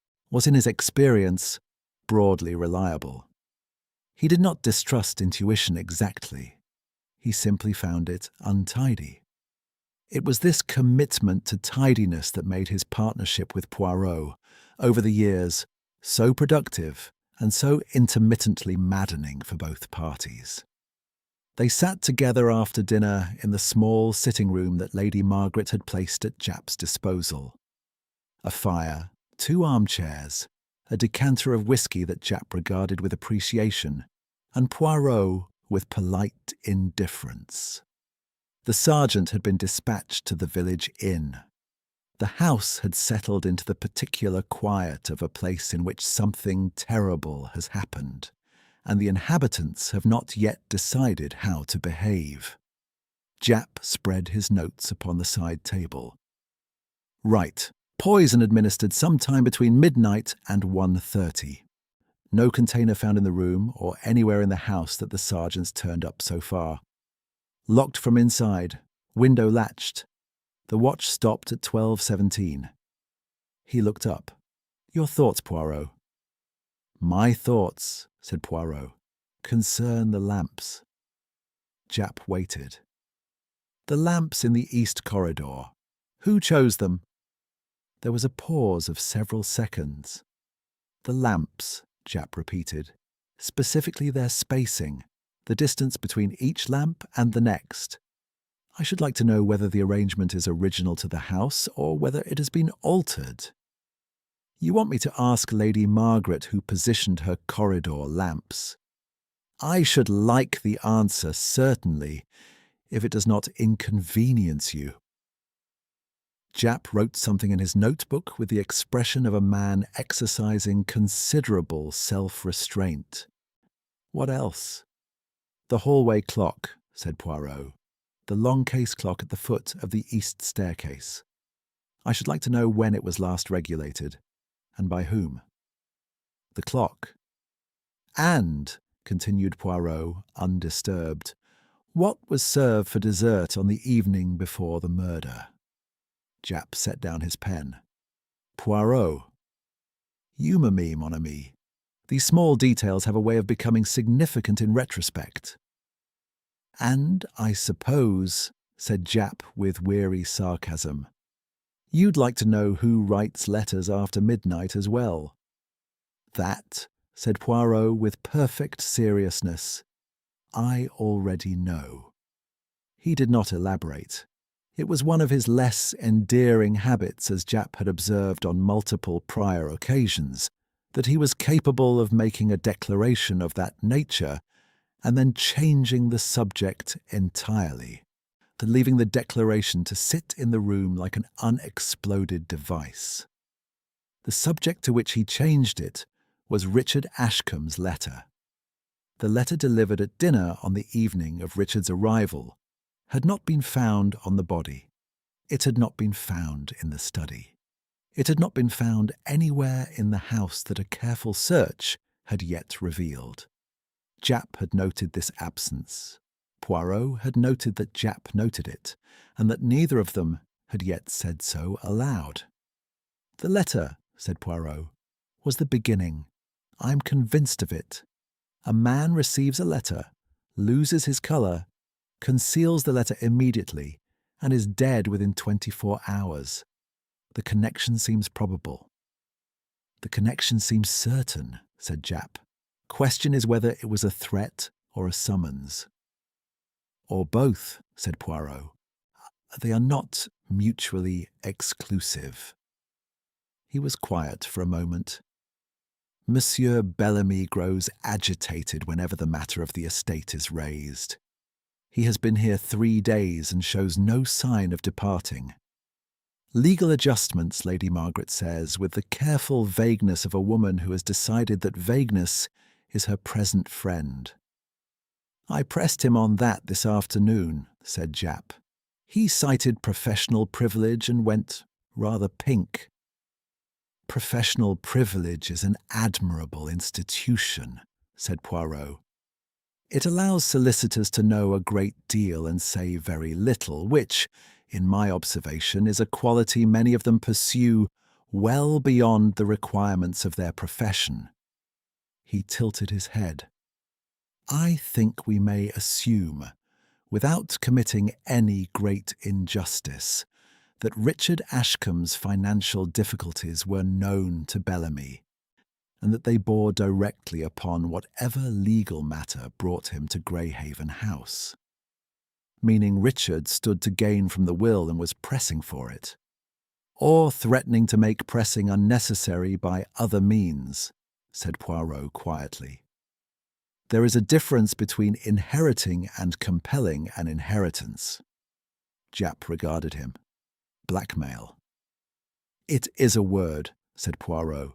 in his experience, broadly reliable. He did not distrust intuition exactly. He simply found it untidy. It was this commitment to tidiness that made his partnership with Poirot, over the years, so productive and so intermittently maddening for both parties. They sat together after dinner in the small sitting room that Lady Margaret had placed at Japp's disposal. A fire, 2 armchairs, a decanter of whisky that Japp regarded with appreciation, and Poirot with polite indifference. The sergeant had been dispatched to the village inn. The house had settled into the particular quiet of a place in which something terrible has happened, and the inhabitants have not yet decided how to behave. Japp spread his notes upon the side table. "Right. Poison administered sometime between midnight and 1:30. No container found in the room or anywhere in the house that the sergeants turned up so far. Locked from inside, window latched. The watch stopped at 12:17. He looked up. "Your thoughts, Poirot?" "My thoughts," said Poirot, "concern the lamps." Japp waited. "The lamps in the east corridor. Who chose them?" There was a pause of several seconds. "The lamps," Japp repeated, "specifically their spacing, the distance between each lamp and the next. I should like to know whether the arrangement is original to the house or whether it has been altered." "You want me to ask Lady Margaret who positioned her corridor lamps?" "I should like the answer, certainly, if it does not inconvenience you." Japp wrote something in his notebook with the expression of a man exercising considerable self-restraint. "What else?" "The hallway clock," said Poirot. "The long case clock at the foot of the east staircase. I should like to know when it was last regulated, and by whom." "The clock." "And," continued Poirot, undisturbed, "what was served for dessert on the evening before the murder?" Japp set down his pen. "Poirot." "Humour me, mon ami. These small details have a way of becoming significant in retrospect." "And I suppose," said Japp with weary sarcasm, "you'd like to know who writes letters after midnight as well." "That," said Poirot with perfect seriousness, "I already know." He did not elaborate. It was one of his less endearing habits, as Japp had observed on multiple prior occasions, that he was capable of making a declaration of that nature and then changing the subject entirely, then leaving the declaration to sit in the room like an unexploded device. The subject to which he changed it was Richard Ashcombe's letter. The letter delivered at dinner on the evening of Richard's arrival had not been found on the body. It had not been found in the study. It had not been found anywhere in the house that a careful search had yet revealed. Japp had noted this absence. Poirot had noted that Japp noted it, and that neither of them had yet said so aloud. "The letter," said Poirot, "was the beginning. I am convinced of it. A man receives a letter, loses his colour, conceals the letter immediately, and is dead within 24 hours. The connection seems probable." "The connection seems certain," said Japp. "Question is whether it was a threat or a summons." "Or both," said Poirot. "They are not mutually exclusive." He was quiet for a moment. Monsieur Bellamy grows agitated whenever the matter of the estate is raised. He has been here 3 days and shows no sign of departing. Legal adjustments, Lady Margaret says, with the careful vagueness of a woman who has decided that vagueness is her present friend. I pressed him on that this afternoon, said Japp. He cited professional privilege and went rather pink. Professional privilege is an admirable institution, said Poirot. It allows solicitors to know a great deal and say very little, which, in my observation, is a quality many of them pursue well beyond the requirements of their profession. He tilted his head. I think we may assume, without committing any great injustice, that Richard Ashcombe's financial difficulties were known to Bellamy, and that they bore directly upon whatever legal matter brought him to Greyhaven House. Meaning Richard stood to gain from the will and was pressing for it, or threatening to make pressing unnecessary by other means, said Poirot quietly. There is a difference between inheriting and compelling an inheritance. Japp regarded him. Blackmail. It is a word, said Poirot,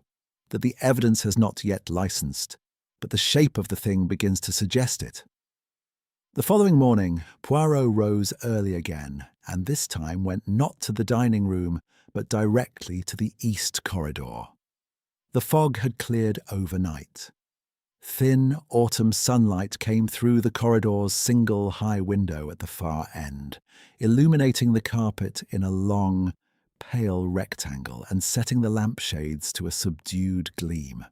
that the evidence has not yet licensed, but the shape of the thing begins to suggest it. The following morning, Poirot rose early again, and this time went not to the dining room, but directly to the east corridor. The fog had cleared overnight. Thin autumn sunlight came through the corridor's single high window at the far end, illuminating the carpet in a long, pale rectangle and setting the lampshades to a subdued gleam.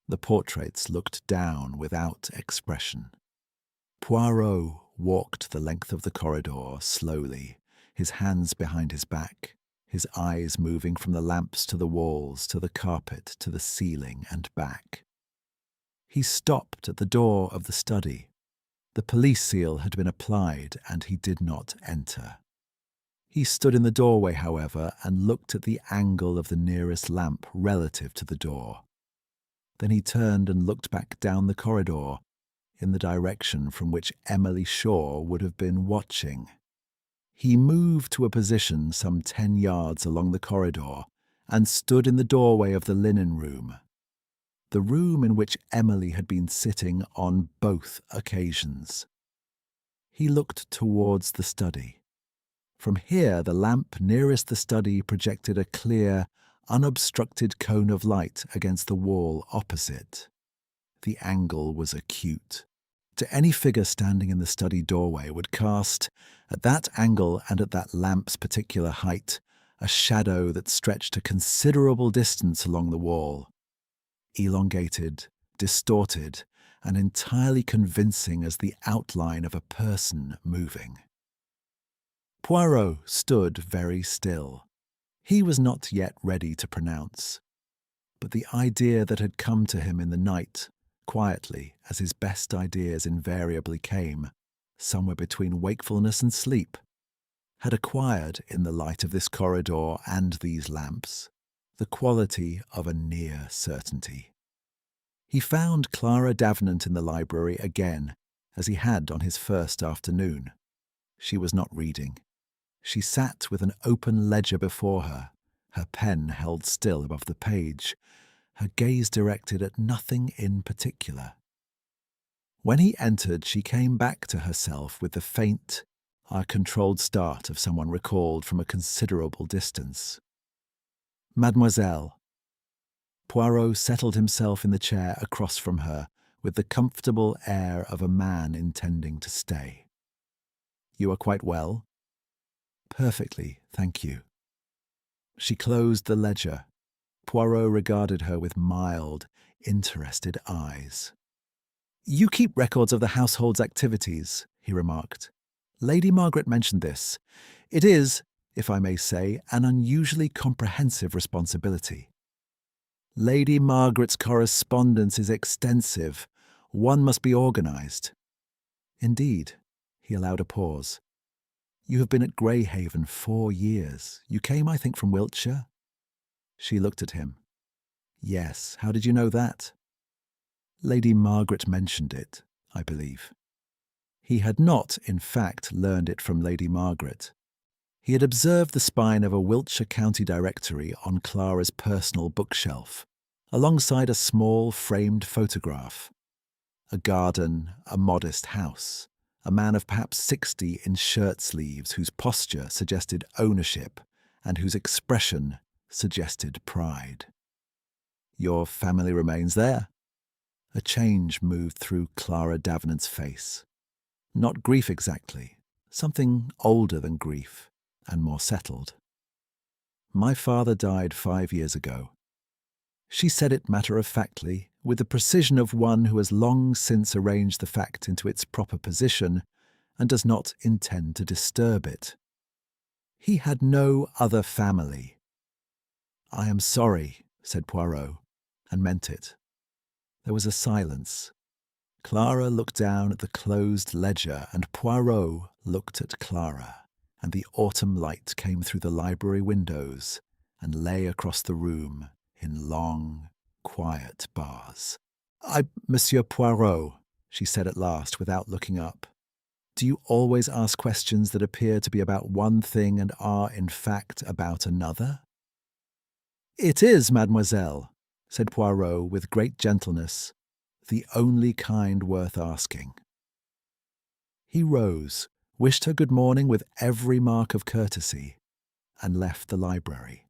The portraits looked down without expression. Poirot walked the length of the corridor slowly, his hands behind his back, his eyes moving from the lamps to the walls, to the carpet, to the ceiling and back. He stopped at the door of the study. The police seal had been applied, and he did not enter. He stood in the doorway, however, and looked at the angle of the nearest lamp relative to the door. Then he turned and looked back down the corridor, in the direction from which Emily Shaw would have been watching. He moved to a position some 10 yards along the corridor and stood in the doorway of the linen room, the room in which Emily had been sitting on both occasions. He looked towards the study. From here, the lamp nearest the study projected a clear, unobstructed cone of light against the wall opposite. The angle was acute. To any figure standing in the study doorway would cast, at that angle and at that lamp's particular height, a shadow that stretched a considerable distance along the wall. Elongated, distorted, and entirely convincing as the outline of a person moving. Poirot stood very still. He was not yet ready to pronounce, but the idea that had come to him in the night, quietly, as his best ideas invariably came, somewhere between wakefulness and sleep, had acquired, in the light of this corridor and these lamps, the quality of a near certainty. He found Clara Davenant in the library again, as he had on his first afternoon. She was not reading. She sat with an open ledger before her, her pen held still above the page, her gaze directed at nothing in particular. When he entered, she came back to herself with the faint, controlled start of someone recalled from a considerable distance. Mademoiselle. Poirot settled himself in the chair across from her with the comfortable air of a man intending to stay. You are quite well? Perfectly, thank you. She closed the ledger. Poirot regarded her with mild, interested eyes. You keep records of the household's activities, he remarked. Lady Margaret mentioned this. It is, if I may say, an unusually comprehensive responsibility. Lady Margaret's correspondence is extensive. One must be organised. Indeed, he allowed a pause. You have been at Greyhaven 4 years. You came, I think, from Wiltshire? She looked at him. Yes, how did you know that? Lady Margaret mentioned it, I believe. He had not, in fact, learned it from Lady Margaret. He had observed the spine of a Wiltshire County Directory on Clara's personal bookshelf, alongside a small framed photograph. A garden, a modest house, a man of perhaps 60 in shirt sleeves whose posture suggested ownership and whose expression suggested pride. Your family remains there. A change moved through Clara Davenant's face. Not grief exactly, something older than grief and more settled. My father died 5 years ago. She said it matter-of-factly, with the precision of one who has long since arranged the fact into its proper position and does not intend to disturb it. He had no other family. "I am sorry," said Poirot, and meant it. There was a silence. Clara looked down at the closed ledger, and Poirot looked at Clara, and the autumn light came through the library windows and lay across the room in long, quiet bars. Monsieur Poirot," she said at last, without looking up, "do you always ask questions that appear to be about one thing and are, in fact, about another?" "It is, mademoiselle," said Poirot with great gentleness, "the only kind worth asking." He rose, wished her good morning with every mark of courtesy, and left the library.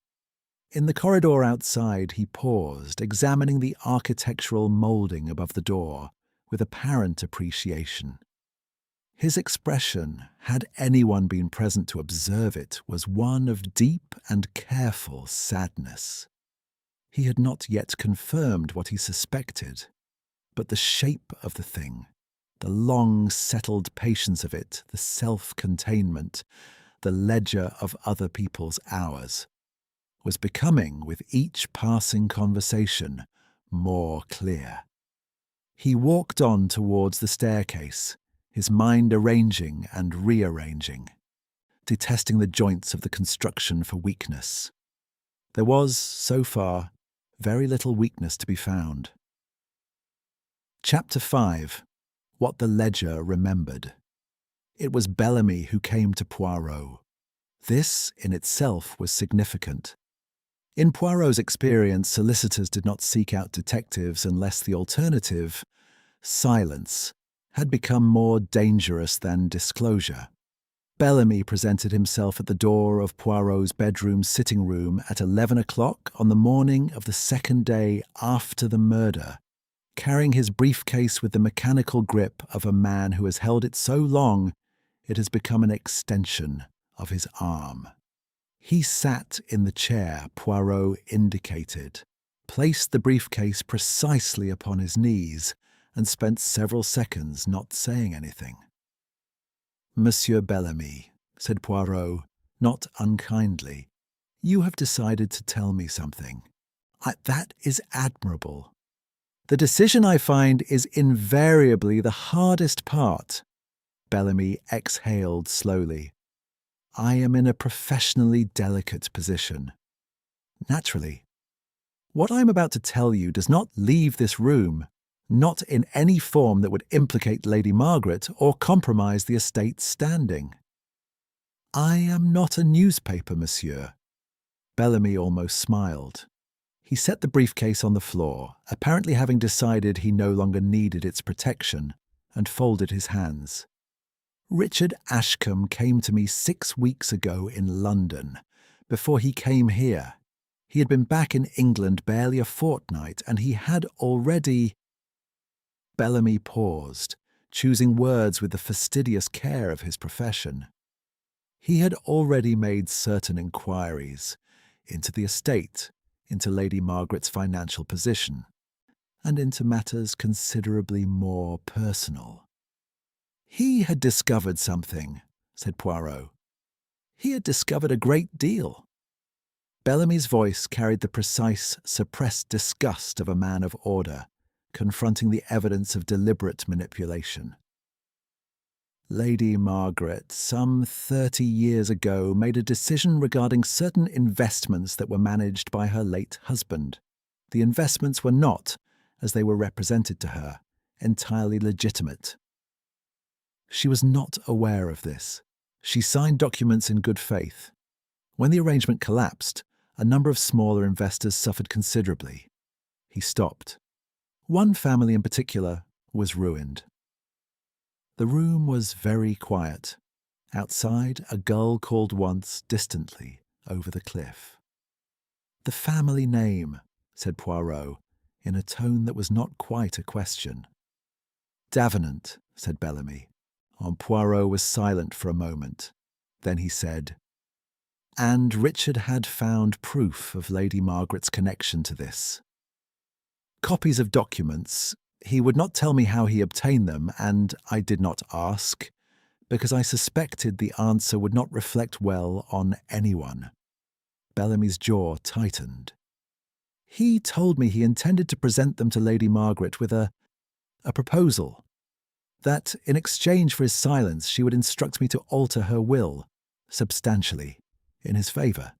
In the corridor outside he paused, examining the architectural moulding above the door with apparent appreciation. His expression, had anyone been present to observe it, was one of deep and careful sadness. He had not yet confirmed what he suspected, but the shape of the thing, the long settled patience of it, the self-containment, the ledger of other people's hours, was becoming, with each passing conversation, more clear. He walked on towards the staircase, his mind arranging and rearranging, detesting the joints of the construction for weakness. There was, so far, very little weakness to be found. Chapter 5. What the Ledger Remembered. It was Bellamy who came to Poirot. This, in itself, was significant. In Poirot's experience, solicitors did not seek out detectives unless the alternative, silence, had become more dangerous than disclosure. Bellamy presented himself at the door of Poirot's bedroom sitting room at 11 o'clock on the morning of the second day after the murder, carrying his briefcase with the mechanical grip of a man who has held it so long it has become an extension of his arm. He sat in the chair Poirot indicated, placed the briefcase precisely upon his knees, and spent several seconds not saying anything. "Monsieur Bellamy," said Poirot, not unkindly, "you have decided to tell me something. That is admirable. The decision, I find, is invariably the hardest part." Bellamy exhaled slowly. "I am in a professionally delicate position." "Naturally. What I am about to tell you does not leave this room, not in any form that would implicate Lady Margaret or compromise the estate's standing." "I am not a newspaper, monsieur." Bellamy almost smiled. He set the briefcase on the floor, apparently having decided he no longer needed its protection, and folded his hands. "Richard Ashcombe came to me 6 weeks ago in London, before he came here. He had been back in England barely a fortnight, and he had already—" Bellamy paused, choosing words with the fastidious care of his profession. He had already made certain inquiries into the estate, into Lady Margaret's financial position, and into matters considerably more personal. "He had discovered something," said Poirot. "He had discovered a great deal." Bellamy's voice carried the precise, suppressed disgust of a man of order, confronting the evidence of deliberate manipulation. "Lady Margaret, some 30 years ago, made a decision regarding certain investments that were managed by her late husband. The investments were not, as they were represented to her, entirely legitimate. She was not aware of this. She signed documents in good faith. When the arrangement collapsed, a number of smaller investors suffered considerably. He stopped. One family in particular was ruined. The room was very quiet. Outside, a gull called once distantly over the cliff. "The family name," said Poirot, in a tone that was not quite a question. "Davenant," said Bellamy. Poirot was silent for a moment. Then he said, "And Richard had found proof of Lady Margaret's connection to this. Copies of documents. He would not tell me how he obtained them, and I did not ask, because I suspected the answer would not reflect well on anyone." Bellamy's jaw tightened. "He told me he intended to present them to Lady Margaret with a proposal, that in exchange for his silence she would instruct me to alter her will, substantially, in his favour."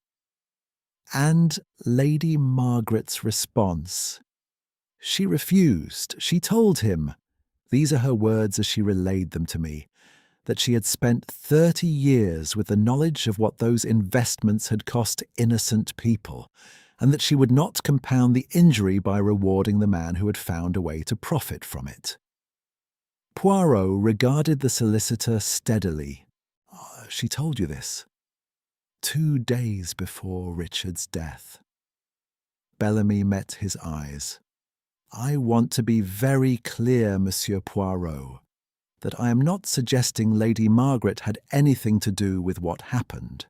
"And Lady Margaret's response?" "She refused. She told him," these are her words as she relayed them to me, "that she had spent 30 years with the knowledge of what those investments had cost innocent people, and that she would not compound the injury by rewarding the man who had found a way to profit from it." Poirot regarded the solicitor steadily. "She told you this?" 2 days before Richard's death." Bellamy met his eyes. "I want to be very clear, Monsieur Poirot, that I am not suggesting Lady Margaret had anything to do with what happened.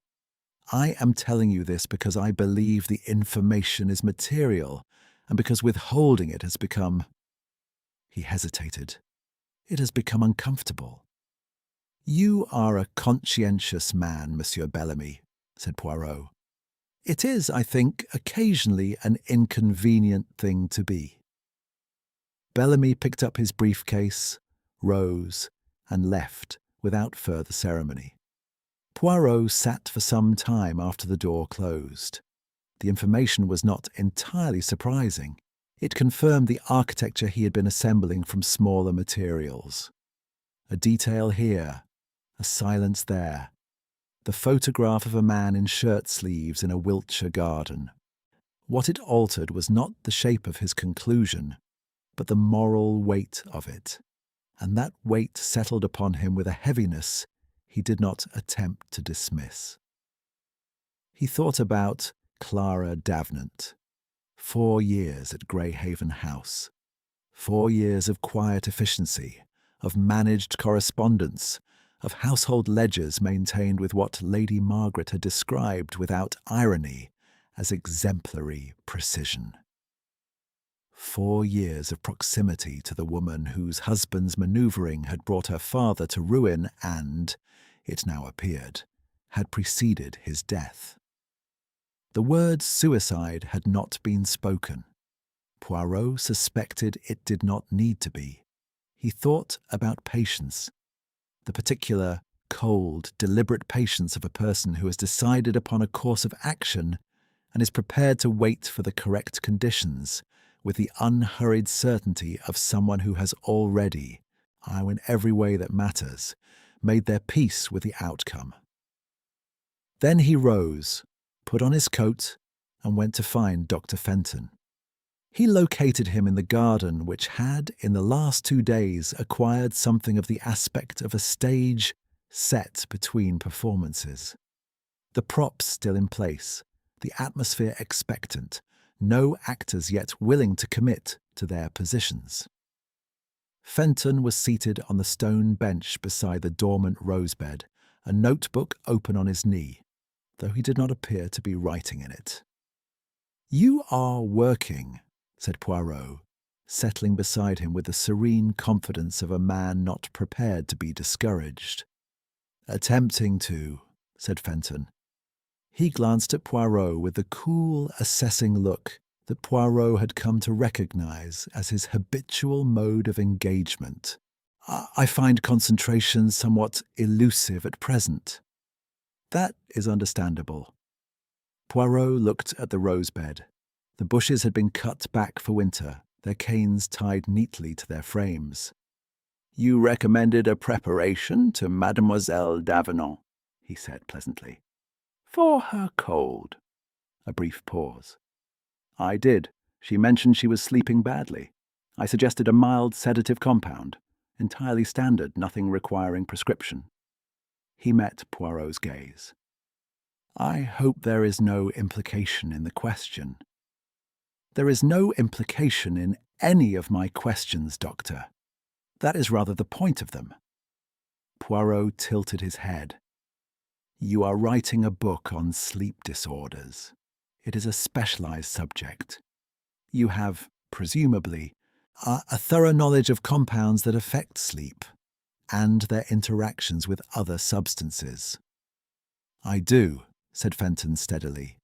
I am telling you this because I believe the information is material, and because withholding it has become—" He hesitated. "It has become uncomfortable." "You are a conscientious man, Monsieur Bellamy," said Poirot. "It is, I think, occasionally an inconvenient thing to be." Bellamy picked up his briefcase, rose, and left without further ceremony. Poirot sat for some time after the door closed. The information was not entirely surprising. It confirmed the architecture he had been assembling from smaller materials. A detail here, a silence there, the photograph of a man in shirt sleeves in a Wiltshire garden. What it altered was not the shape of his conclusion, but the moral weight of it, and that weight settled upon him with a heaviness he did not attempt to dismiss. He thought about Clara Davenant. 4 years at Greyhaven House. 4 years of quiet efficiency, of managed correspondence, of household ledgers maintained with what Lady Margaret had described without irony as exemplary precision. 4 years of proximity to the woman whose husband's manoeuvring had brought her father to ruin and, it now appeared, had preceded his death. The word suicide had not been spoken. Poirot suspected it did not need to be. He thought about patience, the particular, cold, deliberate patience of a person who has decided upon a course of action and is prepared to wait for the correct conditions, with the unhurried certainty of someone who has already, in every way that matters, made their peace with the outcome. Then he rose, put on his coat, and went to find Dr. Fenton. He located him in the garden which had, in the last 2 days, acquired something of the aspect of a stage set between performances. The props still in place, the atmosphere expectant, no actors yet willing to commit to their positions. Fenton was seated on the stone bench beside the dormant rosebed, a notebook open on his knee, though he did not appear to be writing in it. "You are working," said Poirot, settling beside him with the serene confidence of a man not prepared to be discouraged. "Attempting to," said Fenton. He glanced at Poirot with the cool, assessing look that Poirot had come to recognize as his habitual mode of engagement. "I find concentration somewhat elusive at present." "That is understandable." Poirot looked at the rosebed. The bushes had been cut back for winter, their canes tied neatly to their frames. "You recommended a preparation to Mademoiselle d'Avenant," he said pleasantly. "For her cold." A brief pause. "I did. She mentioned she was sleeping badly. I suggested a mild sedative compound, entirely standard, nothing requiring prescription." He met Poirot's gaze. "I hope there is no implication in the question." "There is no implication in any of my questions, Doctor. That is rather the point of them." Poirot tilted his head. "You are writing a book on sleep disorders. It is a specialized subject. You have, presumably, a thorough knowledge of compounds that affect sleep and their interactions with other substances." "I do," said Fenton steadily,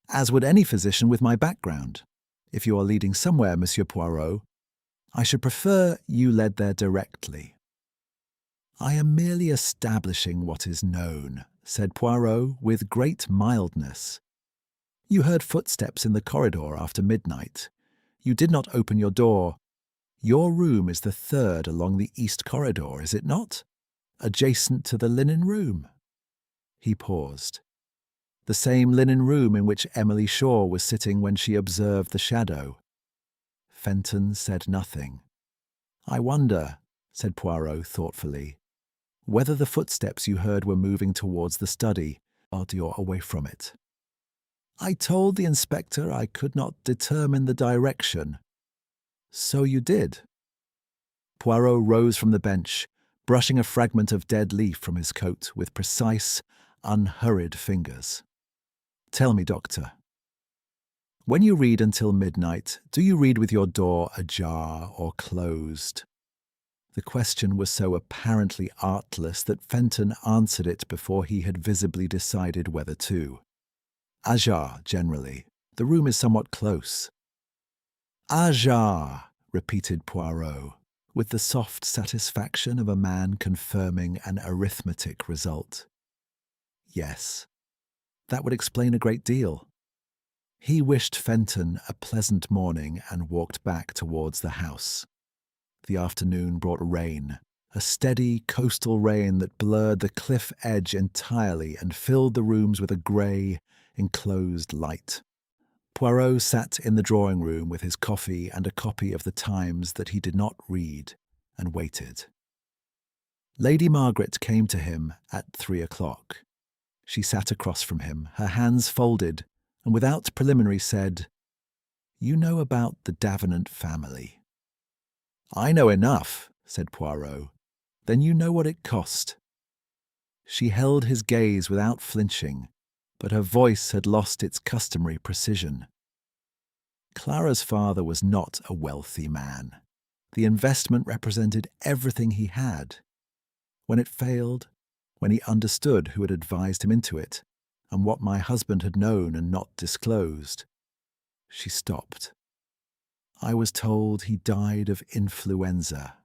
"as would any physician with my background. If you are leading somewhere, Monsieur Poirot, I should prefer you led there directly." "I am merely establishing what is known," said Poirot with great mildness. "You heard footsteps in the corridor after midnight. You did not open your door. Your room is the third along the east corridor, is it not? Adjacent to the linen room." He paused. "The same linen room in which Emily Shaw was sitting when she observed the shadow." Fenton said nothing. "I wonder," said Poirot thoughtfully, "whether the footsteps you heard were moving towards the study, or you're away from it." "I told the inspector I could not determine the direction." "So you did." Poirot rose from the bench, brushing a fragment of dead leaf from his coat with precise, unhurried fingers. "Tell me, Doctor, when you read until midnight, do you read with your door ajar or closed?" The question was so apparently artless that Fenton answered it before he had visibly decided whether to. "Ajar, generally. The room is somewhat close." "Ajar," repeated Poirot, with the soft satisfaction of a man confirming an arithmetic result. Yes, that would explain a great deal. He wished Fenton a pleasant morning and walked back towards the house. The afternoon brought rain, a steady coastal rain that blurred the cliff edge entirely and filled the rooms with a grey, enclosed light. Poirot sat in the drawing-room with his coffee and a copy of the Times that he did not read, and waited. Lady Margaret came to him at 3:00. She sat across from him, her hands folded, and without preliminary said, "You know about the Davenant family." "I know enough," said Poirot. "Then you know what it cost." She held his gaze without flinching, but her voice had lost its customary precision. Clara's father was not a wealthy man. The investment represented everything he had. When it failed, when he understood who had advised him into it, and what my husband had known and not disclosed. She stopped. "I was told he died of influenza.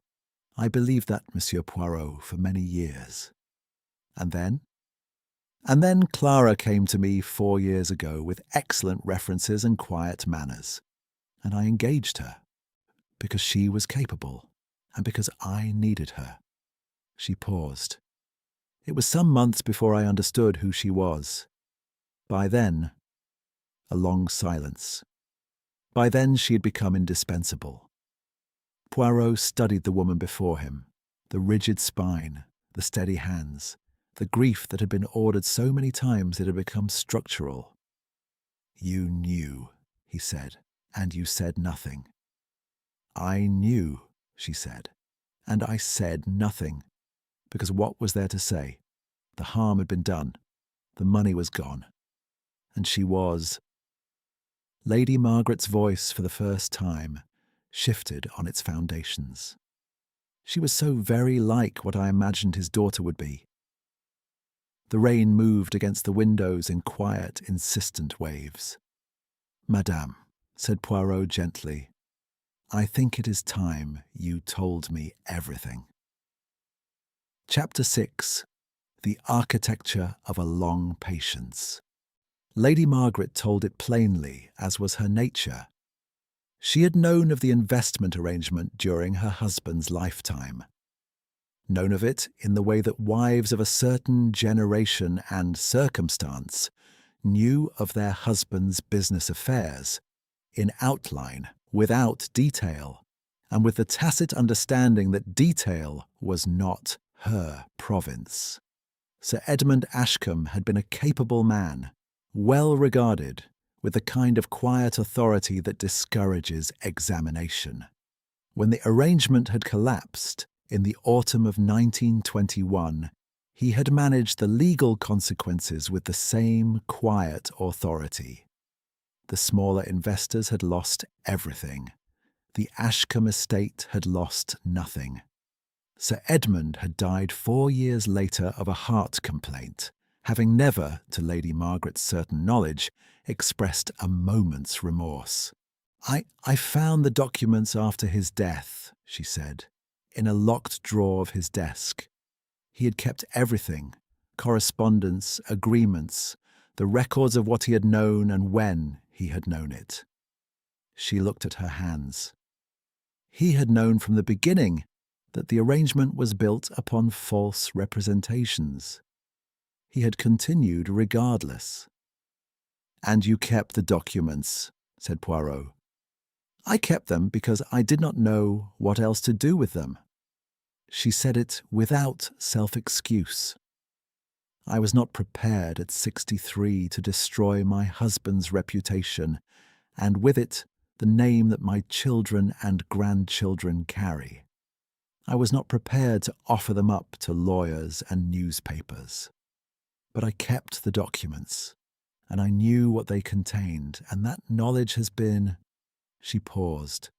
I believed that, Monsieur Poirot, for many years." "And then?" "And then Clara came to me 4 years ago with excellent references and quiet manners, and I engaged her, because she was capable, and because I needed her." She paused. "It was some months before I understood who she was. By then," a long silence, "by then she had become indispensable." Poirot studied the woman before him, the rigid spine, the steady hands, the grief that had been ordered so many times it had become structural. "You knew," he said, "and you said nothing." "I knew," she said, "and I said nothing, because what was there to say? The harm had been done, the money was gone, and she was—" Lady Margaret's voice, for the first time, shifted on its foundations. She was so very like what I imagined his daughter would be. The rain moved against the windows in quiet, insistent waves. "Madame," said Poirot gently, "I think it is time you told me everything." Chapter 6. The Architecture of a Long Patience. Lady Margaret told it plainly, as was her nature. She had known of the investment arrangement during her husband's lifetime. Known of it in the way that wives of a certain generation and circumstance knew of their husband's business affairs, in outline, without detail, and with the tacit understanding that detail was not her province. Sir Edmund Ashcombe had been a capable man, well regarded, with the kind of quiet authority that discourages examination. When the arrangement had collapsed, in the autumn of 1921, he had managed the legal consequences with the same quiet authority. The smaller investors had lost everything. The Ashcombe estate had lost nothing. Sir Edmund had died 4 years later of a heart complaint, having never, to Lady Margaret's certain knowledge, expressed a moment's remorse. I found the documents after his death, she said, in a locked drawer of his desk. He had kept everything, correspondence, agreements, the records of what he had known and when he had known it. She looked at her hands. He had known from the beginning that the arrangement was built upon false representations. He had continued regardless. "And you kept the documents," said Poirot. "I kept them because I did not know what else to do with them." She said it without self-excuse. "I was not prepared at 63 to destroy my husband's reputation, and with it the name that my children and grandchildren carry. I was not prepared to offer them up to lawyers and newspapers. But I kept the documents, and I knew what they contained, and that knowledge has been—" She paused,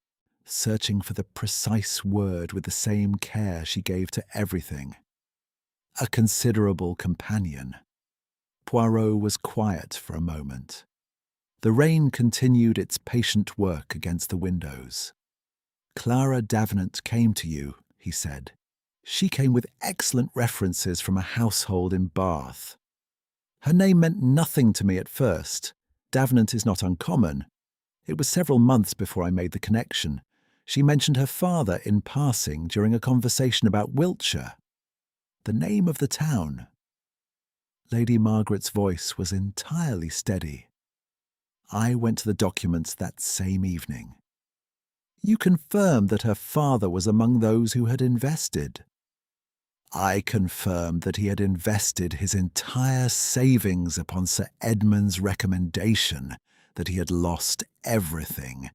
searching for the precise word with the same care she gave to everything. "A considerable companion." Poirot was quiet for a moment. The rain continued its patient work against the windows. "Clara Davenant came to you," he said. "She came with excellent references from a household in Bath. Her name meant nothing to me at first. Davenant is not uncommon. It was several months before I made the connection. She mentioned her father in passing during a conversation about Wiltshire. The name of the town." Lady Margaret's voice was entirely steady. "I went to the documents that same evening." "You confirmed that her father was among those who had invested." "I confirmed that he had invested his entire savings upon Sir Edmund's recommendation, that he had lost everything,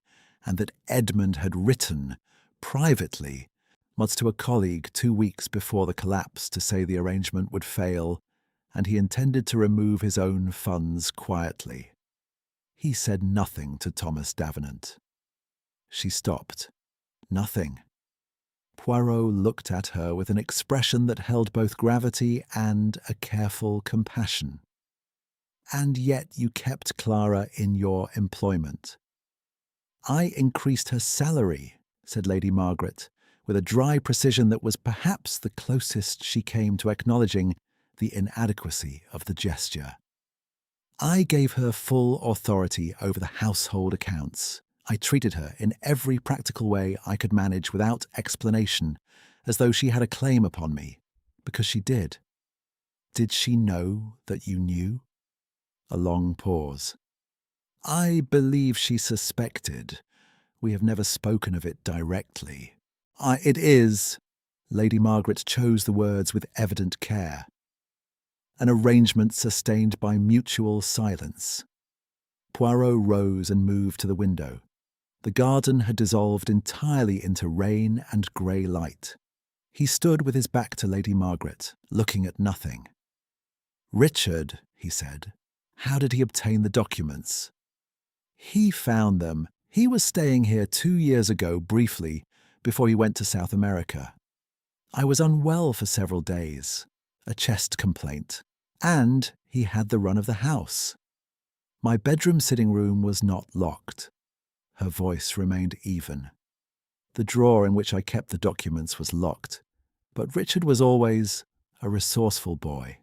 and that Edmund had written, privately, once to a colleague 2 weeks before the collapse to say the arrangement would fail, and he intended to remove his own funds quietly. He said nothing to Thomas Davenant." She stopped. "Nothing." Poirot looked at her with an expression that held both gravity and a careful compassion. "And yet you kept Clara in your employment." "I increased her salary," said Lady Margaret, with a dry precision that was perhaps the closest she came to acknowledging the inadequacy of the gesture. "I gave her full authority over the household accounts. I treated her in every practical way I could manage without explanation, as though she had a claim upon me, because she did." "Did she know that you knew?" A long pause. "I believe she suspected. We have never spoken of it directly. It is—" Lady Margaret chose the words with evident care. "An arrangement sustained by mutual silence." Poirot rose and moved to the window. The garden had dissolved entirely into rain and grey light. He stood with his back to Lady Margaret, looking at nothing. "Richard," he said, "how did he obtain the documents?" "He found them. He was staying here 2 years ago briefly, before he went to South America. I was unwell for several days, a chest complaint, and he had the run of the house. My bedroom sitting room was not locked." Her voice remained even. "The drawer in which I kept the documents was locked, but Richard was always a resourceful boy."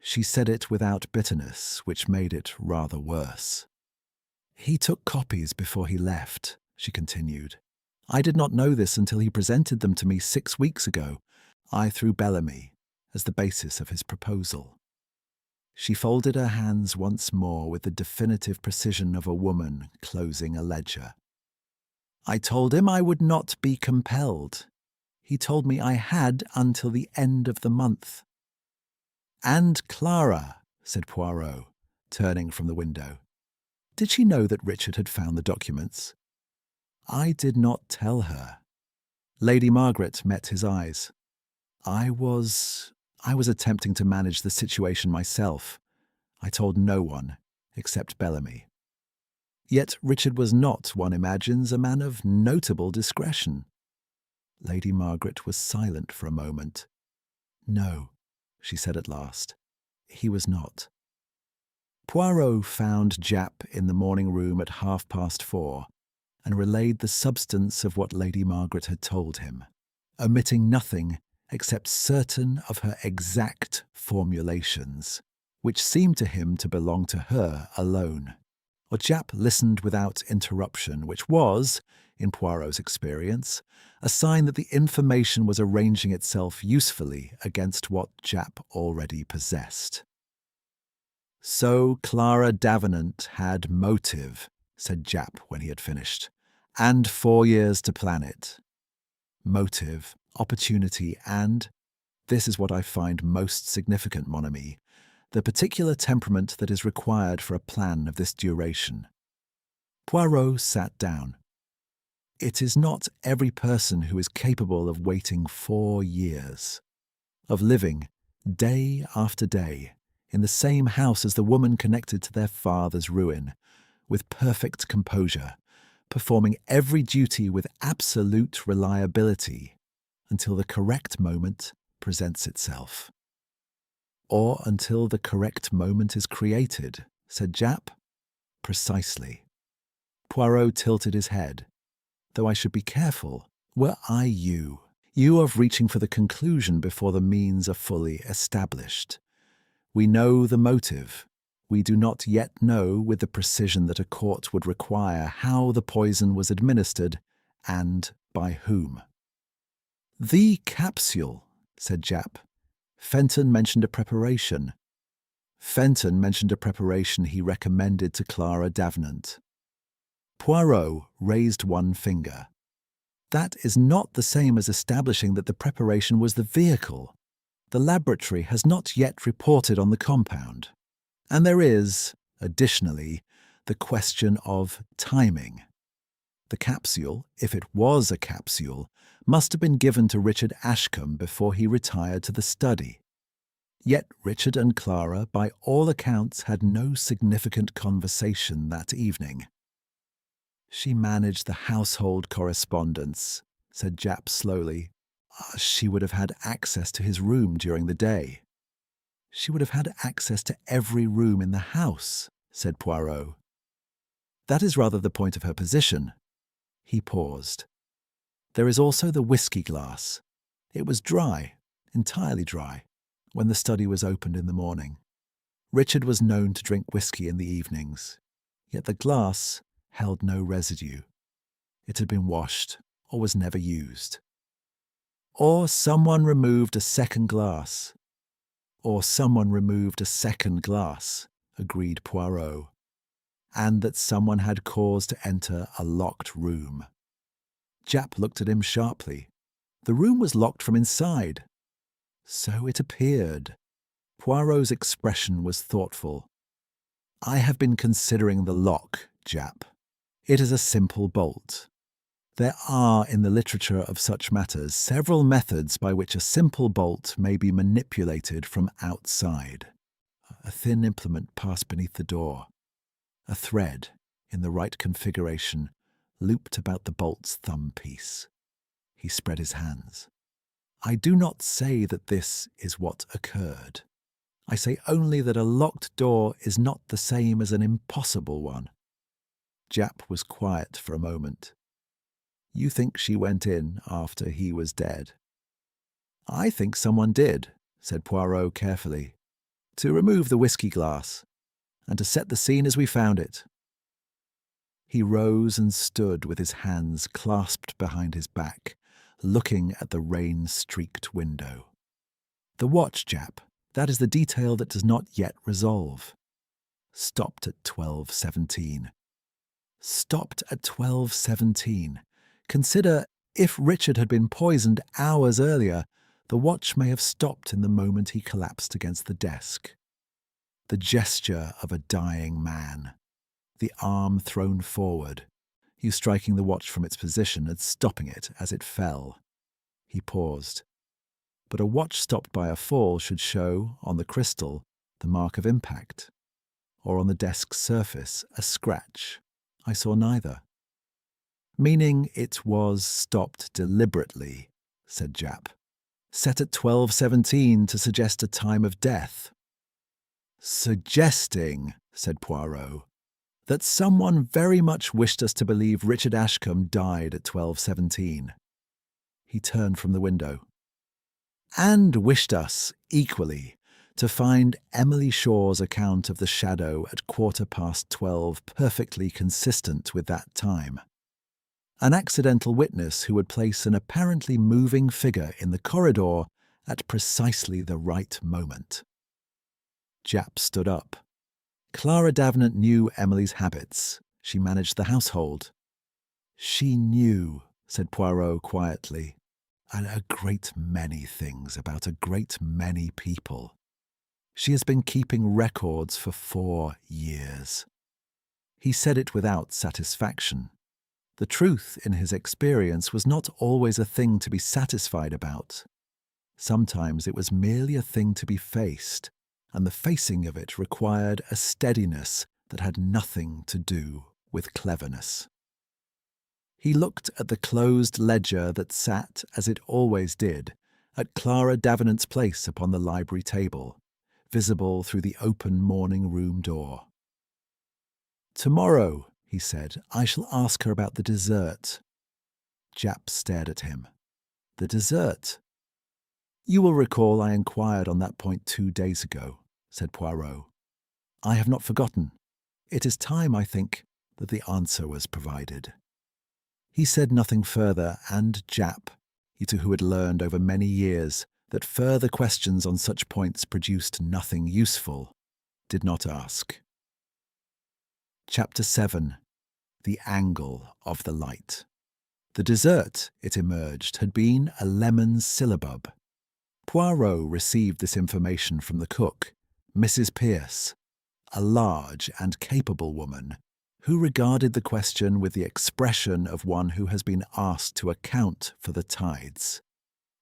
She said it without bitterness, which made it rather worse. "He took copies before he left," she continued. "I did not know this until he presented them to me 6 weeks ago. I threw Bellamy as the basis of his proposal." She folded her hands once more with the definitive precision of a woman closing a ledger. "I told him I would not be compelled. He told me I had until the end of the month." "And Clara," said Poirot, turning from the window. "Did she know that Richard had found the documents?" "I did not tell her." Lady Margaret met his eyes. I was attempting to manage the situation myself. I told no one except Bellamy." "Yet Richard was not, one imagines, a man of notable discretion." Lady Margaret was silent for a moment. "No," she said at last, "he was not." Poirot found Japp in the morning room at 4:30 and relayed the substance of what Lady Margaret had told him, omitting nothing except certain of her exact formulations, which seemed to him to belong to her alone. Japp listened without interruption, which was, in Poirot's experience, a sign that the information was arranging itself usefully against what Japp already possessed. "So Clara Davenant had motive," said Japp when he had finished, "and 4 years to plan it. Motive, opportunity, and, this is what I find most significant, mon ami, the particular temperament that is required for a plan of this duration." Poirot sat down. "It is not every person who is capable of waiting 4 years, of living, day after day, in the same house as the woman connected to their father's ruin, with perfect composure, performing every duty with absolute reliability until the correct moment presents itself." "Or until the correct moment is created," said Japp. "Precisely." Poirot tilted his head. "Though I should be careful, were I you of reaching for the conclusion before the means are fully established. We know the motive. We do not yet know with the precision that a court would require how the poison was administered and by whom." "The capsule," said Japp. "Fenton mentioned a preparation." "Fenton mentioned a preparation he recommended to Clara Davenant." Poirot raised one finger. "That is not the same as establishing that the preparation was the vehicle. The laboratory has not yet reported on the compound. And there is, additionally, the question of timing. The capsule, if it was a capsule, must have been given to Richard Ashcombe before he retired to the study. Yet Richard and Clara, by all accounts, had no significant conversation that evening." "She managed the household correspondence," said Japp slowly. "She would have had access to his room during the day." "She would have had access to every room in the house," said Poirot. "That is rather the point of her position." He paused. "There is also the whiskey glass. It was dry, entirely dry, when the study was opened in the morning. Richard was known to drink whiskey in the evenings, yet the glass held no residue. It had been washed or was never used. Or someone removed a second glass. Or someone removed a second glass," agreed Poirot. "And that someone had cause to enter a locked room." Japp looked at him sharply. "The room was locked from inside." "So it appeared." Poirot's expression was thoughtful. "I have been considering the lock, Japp. It is a simple bolt. There are, in the literature of such matters, several methods by which a simple bolt may be manipulated from outside. A thin implement passed beneath the door. A thread, in the right configuration, looped about the bolt's thumb piece." He spread his hands. "I do not say that this is what occurred. I say only that a locked door is not the same as an impossible one." Japp was quiet for a moment. "You think she went in after he was dead?" "I think someone did," said Poirot carefully. to remove the whiskey glass, and to set the scene as we found it." He rose and stood with his hands clasped behind his back, looking at the rain-streaked window. "The watch, Jap, that is the detail that does not yet resolve. Stopped at 12:17. Stopped at 12:17. Consider, if Richard had been poisoned hours earlier, the watch may have stopped in the moment he collapsed against the desk. The gesture of a dying man. The arm thrown forward, you striking the watch from its position and stopping it as it fell." He paused. "But a watch stopped by a fall should show, on the crystal, the mark of impact, or on the desk's surface, a scratch. I saw neither." "Meaning it was stopped deliberately," said Jap. "Set at 12:17 to suggest a time of death." "Suggesting," said Poirot, "that someone very much wished us to believe Richard Ashcombe died at 12:17. He turned from the window. "And wished us, equally, to find Emily Shaw's account of the shadow at 12:15 perfectly consistent with that time. An accidental witness who would place an apparently moving figure in the corridor at precisely the right moment." Jap stood up. "Clara Davenant knew Emily's habits. She managed the household." "She knew," said Poirot quietly, "a great many things about a great many people. She has been keeping records for 4 years." He said it without satisfaction. The truth, in his experience, was not always a thing to be satisfied about. Sometimes it was merely a thing to be faced, and the facing of it required a steadiness that had nothing to do with cleverness. He looked at the closed ledger that sat, as it always did, at Clara Davenant's place upon the library table, visible through the open morning-room door. "Tomorrow," he said, "I shall ask her about the dessert." Jap stared at him. "The dessert?" "You will recall I inquired on that point 2 days ago," said Poirot. "I have not forgotten. It is time, I think, that the answer was provided." He said nothing further, and Jap, he too who had learned over many years that further questions on such points produced nothing useful, did not ask. Chapter 7. The Angle of the Light. The dessert, it emerged, had been a lemon syllabub. Poirot received this information from the cook, Mrs. Pierce, a large and capable woman, who regarded the question with the expression of one who has been asked to account for the tides.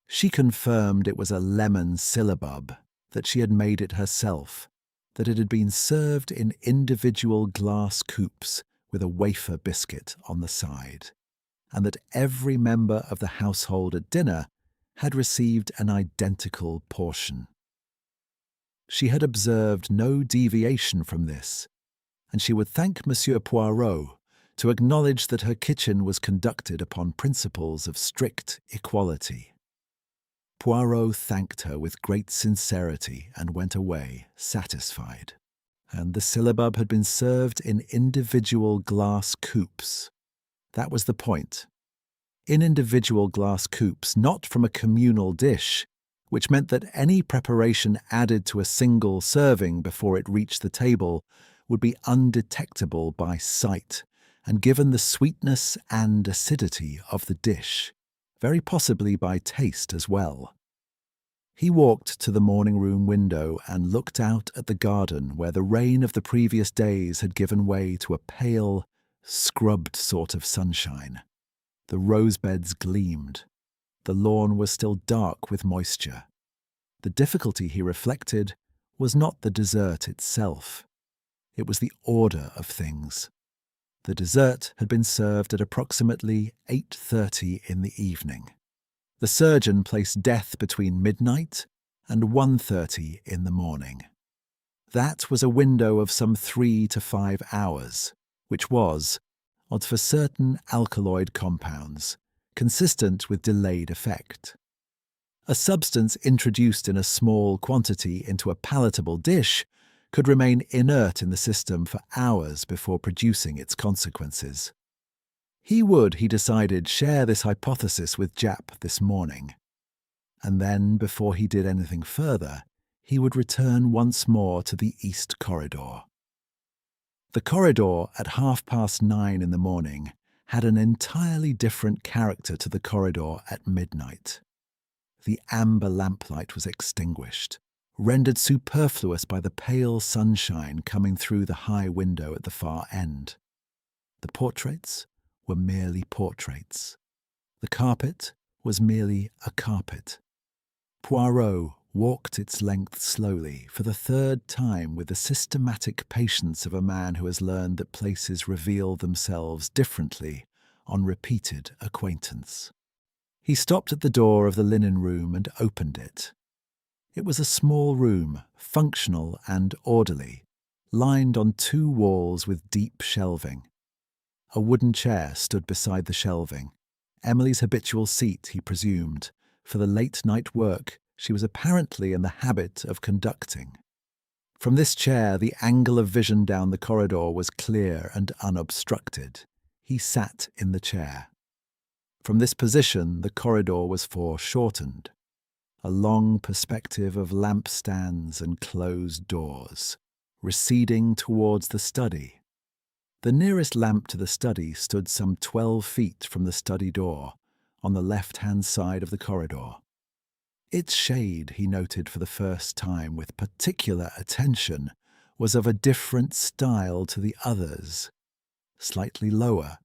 She confirmed it was a lemon syllabub, that she had made it herself, that it had been served in individual glass coupes with a wafer biscuit on the side, and that every member of the household at dinner had received an identical portion. She had observed no deviation from this, and she would thank Monsieur Poirot to acknowledge that her kitchen was conducted upon principles of strict equality. Poirot thanked her with great sincerity and went away satisfied. And the syllabub had been served in individual glass coupes. That was the point. In individual glass coupes, not from a communal dish, which meant that any preparation added to a single serving before it reached the table would be undetectable by sight and given the sweetness and acidity of the dish, very possibly by taste as well. He walked to the morning-room window and looked out at the garden where the rain of the previous days had given way to a pale, scrubbed sort of sunshine. The rosebeds gleamed. The lawn was still dark with moisture. The difficulty, he reflected, was not the dessert itself. It was the order of things. The dessert had been served at approximately 8:30 in the evening. The surgeon placed death between midnight and 1:30 in the morning. That was a window of some 3 to 5 hours, which was, for certain alkaloid compounds, consistent with delayed effect. A substance introduced in a small quantity into a palatable dish could remain inert in the system for hours before producing its consequences. He would, he decided, share this hypothesis with Japp this morning. And then, before he did anything further, he would return once more to the East Corridor. The corridor at 9:30 in the morning had an entirely different character to the corridor at midnight. The amber lamplight was extinguished, rendered superfluous by the pale sunshine coming through the high window at the far end. The portraits were merely portraits. The carpet was merely a carpet. Poirot walked its length slowly for the third time with the systematic patience of a man who has learned that places reveal themselves differently on repeated acquaintance. He stopped at the door of the linen room and opened it. It was a small room, functional and orderly, lined on two walls with deep shelving. A wooden chair stood beside the shelving, Emily's habitual seat, he presumed, for the late-night work she was apparently in the habit of conducting. From this chair, the angle of vision down the corridor was clear and unobstructed. He sat in the chair. From this position, the corridor was foreshortened. A long perspective of lampstands and closed doors, receding towards the study. The nearest lamp to the study stood some 12 feet from the study door, on the left-hand side of the corridor. Its shade, he noted for the first time with particular attention, was of a different style to the others, slightly lower,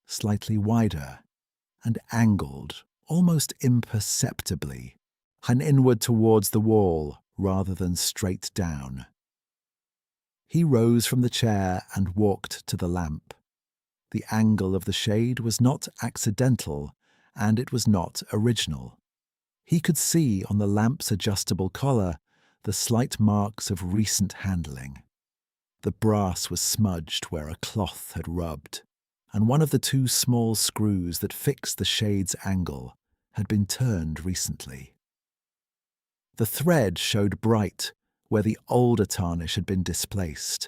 slightly wider, and angled, almost imperceptibly, and inward towards the wall rather than straight down. He rose from the chair and walked to the lamp. The angle of the shade was not accidental, and it was not original. He could see on the lamp's adjustable collar the slight marks of recent handling. The brass was smudged where a cloth had rubbed, and one of the two small screws that fixed the shade's angle had been turned recently. The thread showed bright where the older tarnish had been displaced.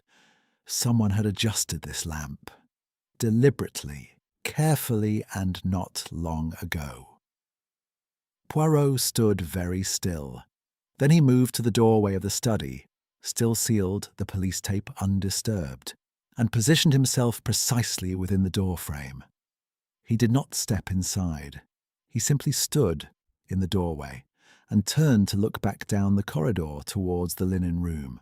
Someone had adjusted this lamp, deliberately, carefully, and not long ago. Poirot stood very still. Then he moved to the doorway of the study, still sealed, the police tape undisturbed, and positioned himself precisely within the doorframe. He did not step inside. He simply stood in the doorway and turned to look back down the corridor towards the linen room.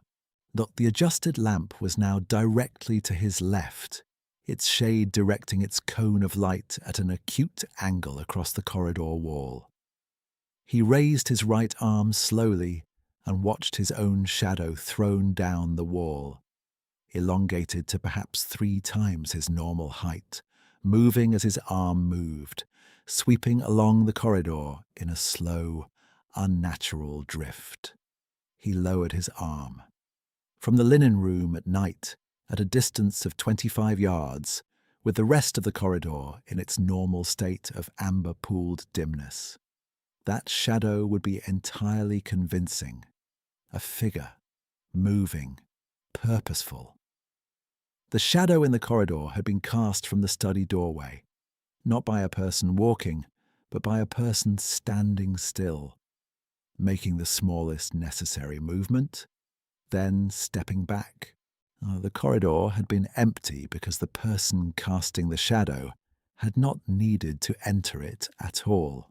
The adjusted lamp was now directly to his left, its shade directing its cone of light at an acute angle across the corridor wall. He raised his right arm slowly and watched his own shadow thrown down the wall, elongated to perhaps 3 times his normal height, moving as his arm moved, sweeping along the corridor in a slow, unnatural drift. He lowered his arm. From the linen room at night, at a distance of 25 yards, with the rest of the corridor in its normal state of amber-pooled dimness, that shadow would be entirely convincing. A figure, moving, purposeful. The shadow in the corridor had been cast from the study doorway, not by a person walking, but by a person standing still, making the smallest necessary movement, then stepping back. The corridor had been empty because the person casting the shadow had not needed to enter it at all.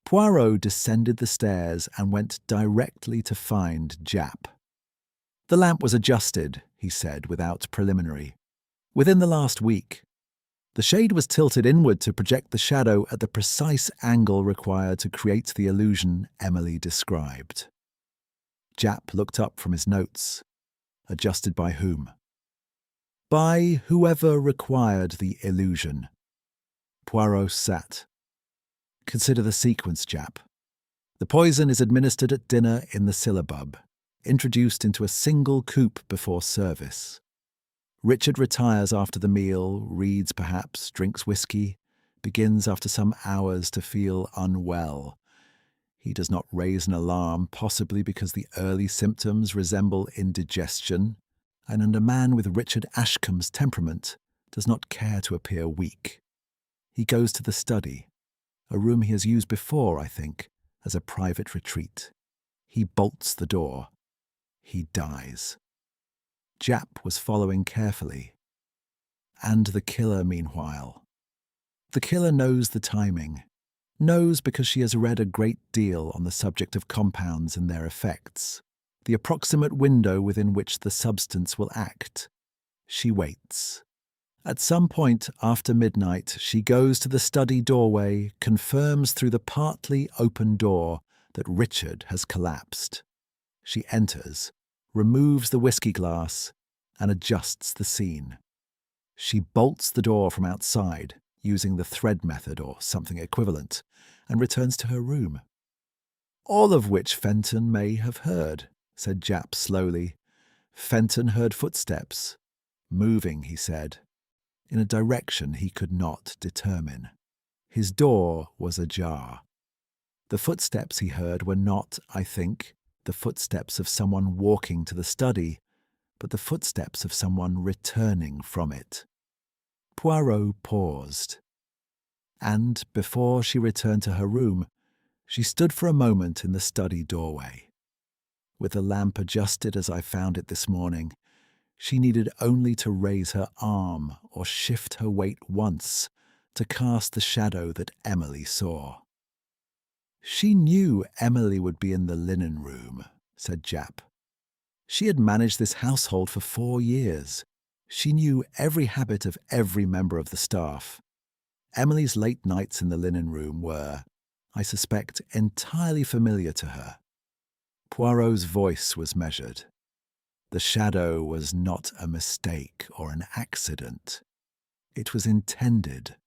Poirot descended the stairs and went directly to find Japp. The lamp was adjusted, he said, without preliminary. Within the last week. The shade was tilted inward to project the shadow at the precise angle required to create the illusion Emily described. Japp looked up from his notes. Adjusted by whom? By whoever required the illusion. Poirot sat. Consider the sequence, Japp. The poison is administered at dinner in the syllabub, introduced into a single coupe before service. Richard retires after the meal, reads perhaps, drinks whiskey, begins after some hours to feel unwell. He does not raise an alarm, possibly because the early symptoms resemble indigestion, and a man with Richard Ashcombe's temperament does not care to appear weak. He goes to the study, a room he has used before, I think, as a private retreat. He bolts the door. He dies. Jap was following carefully. And the killer, meanwhile. The killer knows the timing. Knows because she has read a great deal on the subject of compounds and their effects, the approximate window within which the substance will act. She waits. At some point after midnight, she goes to the study doorway, confirms through the partly open door that Richard has collapsed. She enters, removes the whiskey glass, and adjusts the scene. She bolts the door from outside, using the thread method or something equivalent, and returns to her room. "All of which Fenton may have heard," said Jap slowly. Fenton heard footsteps. Moving, he said, in a direction he could not determine. His door was ajar. The footsteps he heard were not, I think, the footsteps of someone walking to the study, but the footsteps of someone returning from it. Poirot paused. And, before she returned to her room, she stood for a moment in the study doorway. With the lamp adjusted as I found it this morning, she needed only to raise her arm or shift her weight once to cast the shadow that Emily saw. "She knew Emily would be in the linen room," said Jap. "She had managed this household for 4 years. She knew every habit of every member of the staff. Emily's late nights in the linen room were, I suspect, entirely familiar to her." Poirot's voice was measured. The shadow was not a mistake or an accident. It was intended,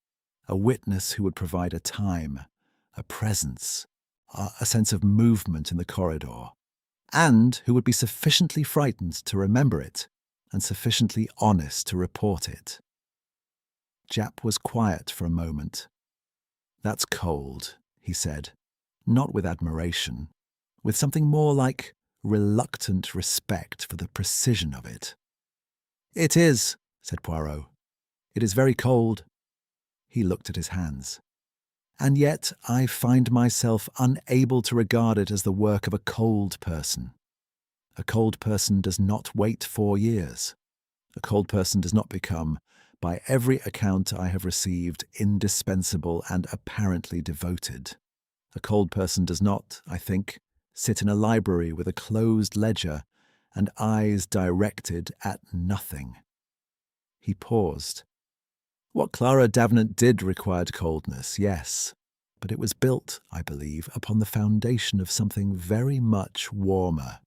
a witness who would provide a time, a presence, a sense of movement in the corridor, and who would be sufficiently frightened to remember it and sufficiently honest to report it. Jap was quiet for a moment. "That's cold," he said, not with admiration, with something more like reluctant respect for the precision of it. "It is," said Poirot. "It is very cold." He looked at his hands. "And yet I find myself unable to regard it as the work of a cold person. A cold person does not wait 4 years. A cold person does not become, by every account I have received, indispensable and apparently devoted. A cold person does not, I think, sit in a library with a closed ledger and eyes directed at nothing." He paused. What Clara Davenant did required coldness, yes, but it was built, I believe, upon the foundation of something very much warmer,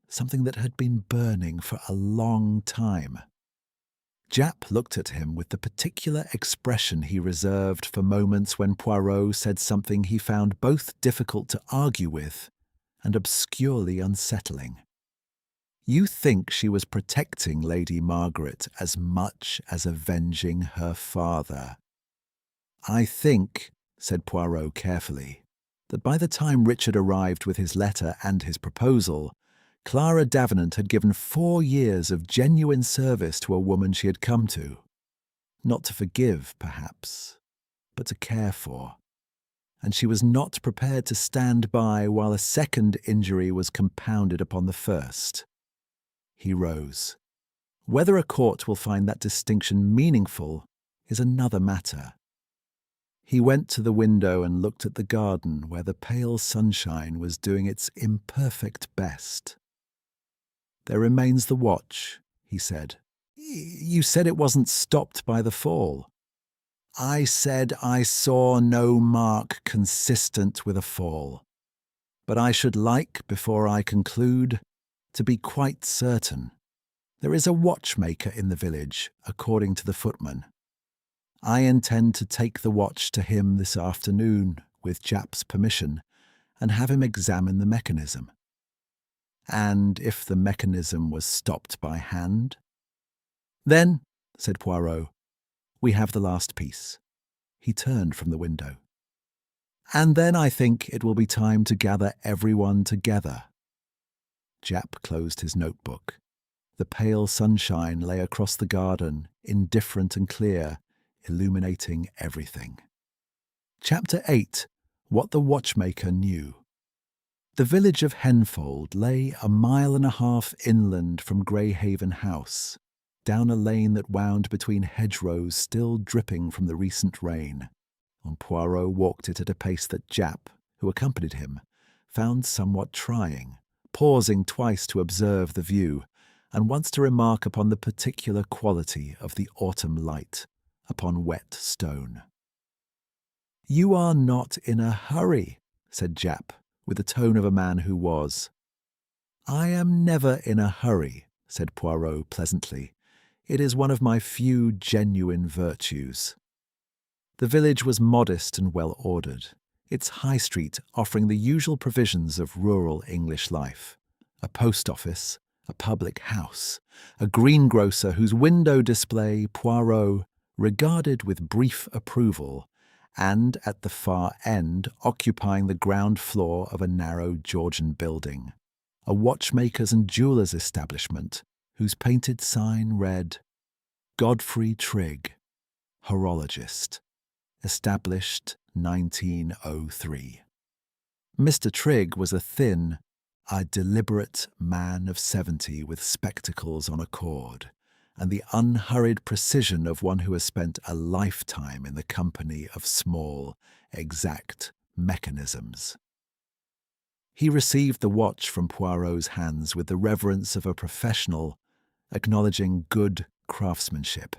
something that had been burning for a long time. Jap looked at him with the particular expression he reserved for moments when Poirot said something he found both difficult to argue with and obscurely unsettling. "You think she was protecting Lady Margaret as much as avenging her father." "I think," said Poirot carefully, "that by the time Richard arrived with his letter and his proposal, Clara Davenant had given 4 years of genuine service to a woman she had come to. Not to forgive, perhaps, but to care for. And she was not prepared to stand by while a second injury was compounded upon the first." He rose. Whether a court will find that distinction meaningful is another matter. He went to the window and looked at the garden where the pale sunshine was doing its imperfect best. "There remains the watch," he said. "You said it wasn't stopped by the fall." "I said I saw no mark consistent with a fall. But I should like, before I conclude, to be quite certain. There is a watchmaker in the village, according to the footman. I intend to take the watch to him this afternoon, with Jap's permission, and have him examine the mechanism." "And if the mechanism was stopped by hand?" "Then," said Poirot, "we have the last piece." He turned from the window. And then I think it will be time to gather everyone together. Japp closed his notebook. The pale sunshine lay across the garden, indifferent and clear, illuminating everything. Chapter 8. What the Watchmaker Knew. The village of Henfold lay 1.5 miles inland from Greyhaven House, down a lane that wound between hedgerows still dripping from the recent rain. And Poirot walked it at a pace that Japp, who accompanied him, found somewhat trying, pausing twice to observe the view, and once to remark upon the particular quality of the autumn light upon wet stone. "You are not in a hurry," said Japp, with the tone of a man who was. "I am never in a hurry," said Poirot pleasantly. "It is one of my few genuine virtues." The village was modest and well-ordered, its high street offering the usual provisions of rural English life: a post office, a public house, a greengrocer whose window display Poirot regarded with brief approval, and at the far end, occupying the ground floor of a narrow Georgian building, a watchmaker's and jeweller's establishment whose painted sign read, "Godfrey Trigg, Horologist, established 1903. Mr. Trigg was a deliberate man of 70 with spectacles on a cord, and the unhurried precision of one who has spent a lifetime in the company of small, exact mechanisms. He received the watch from Poirot's hands with the reverence of a professional, acknowledging good craftsmanship,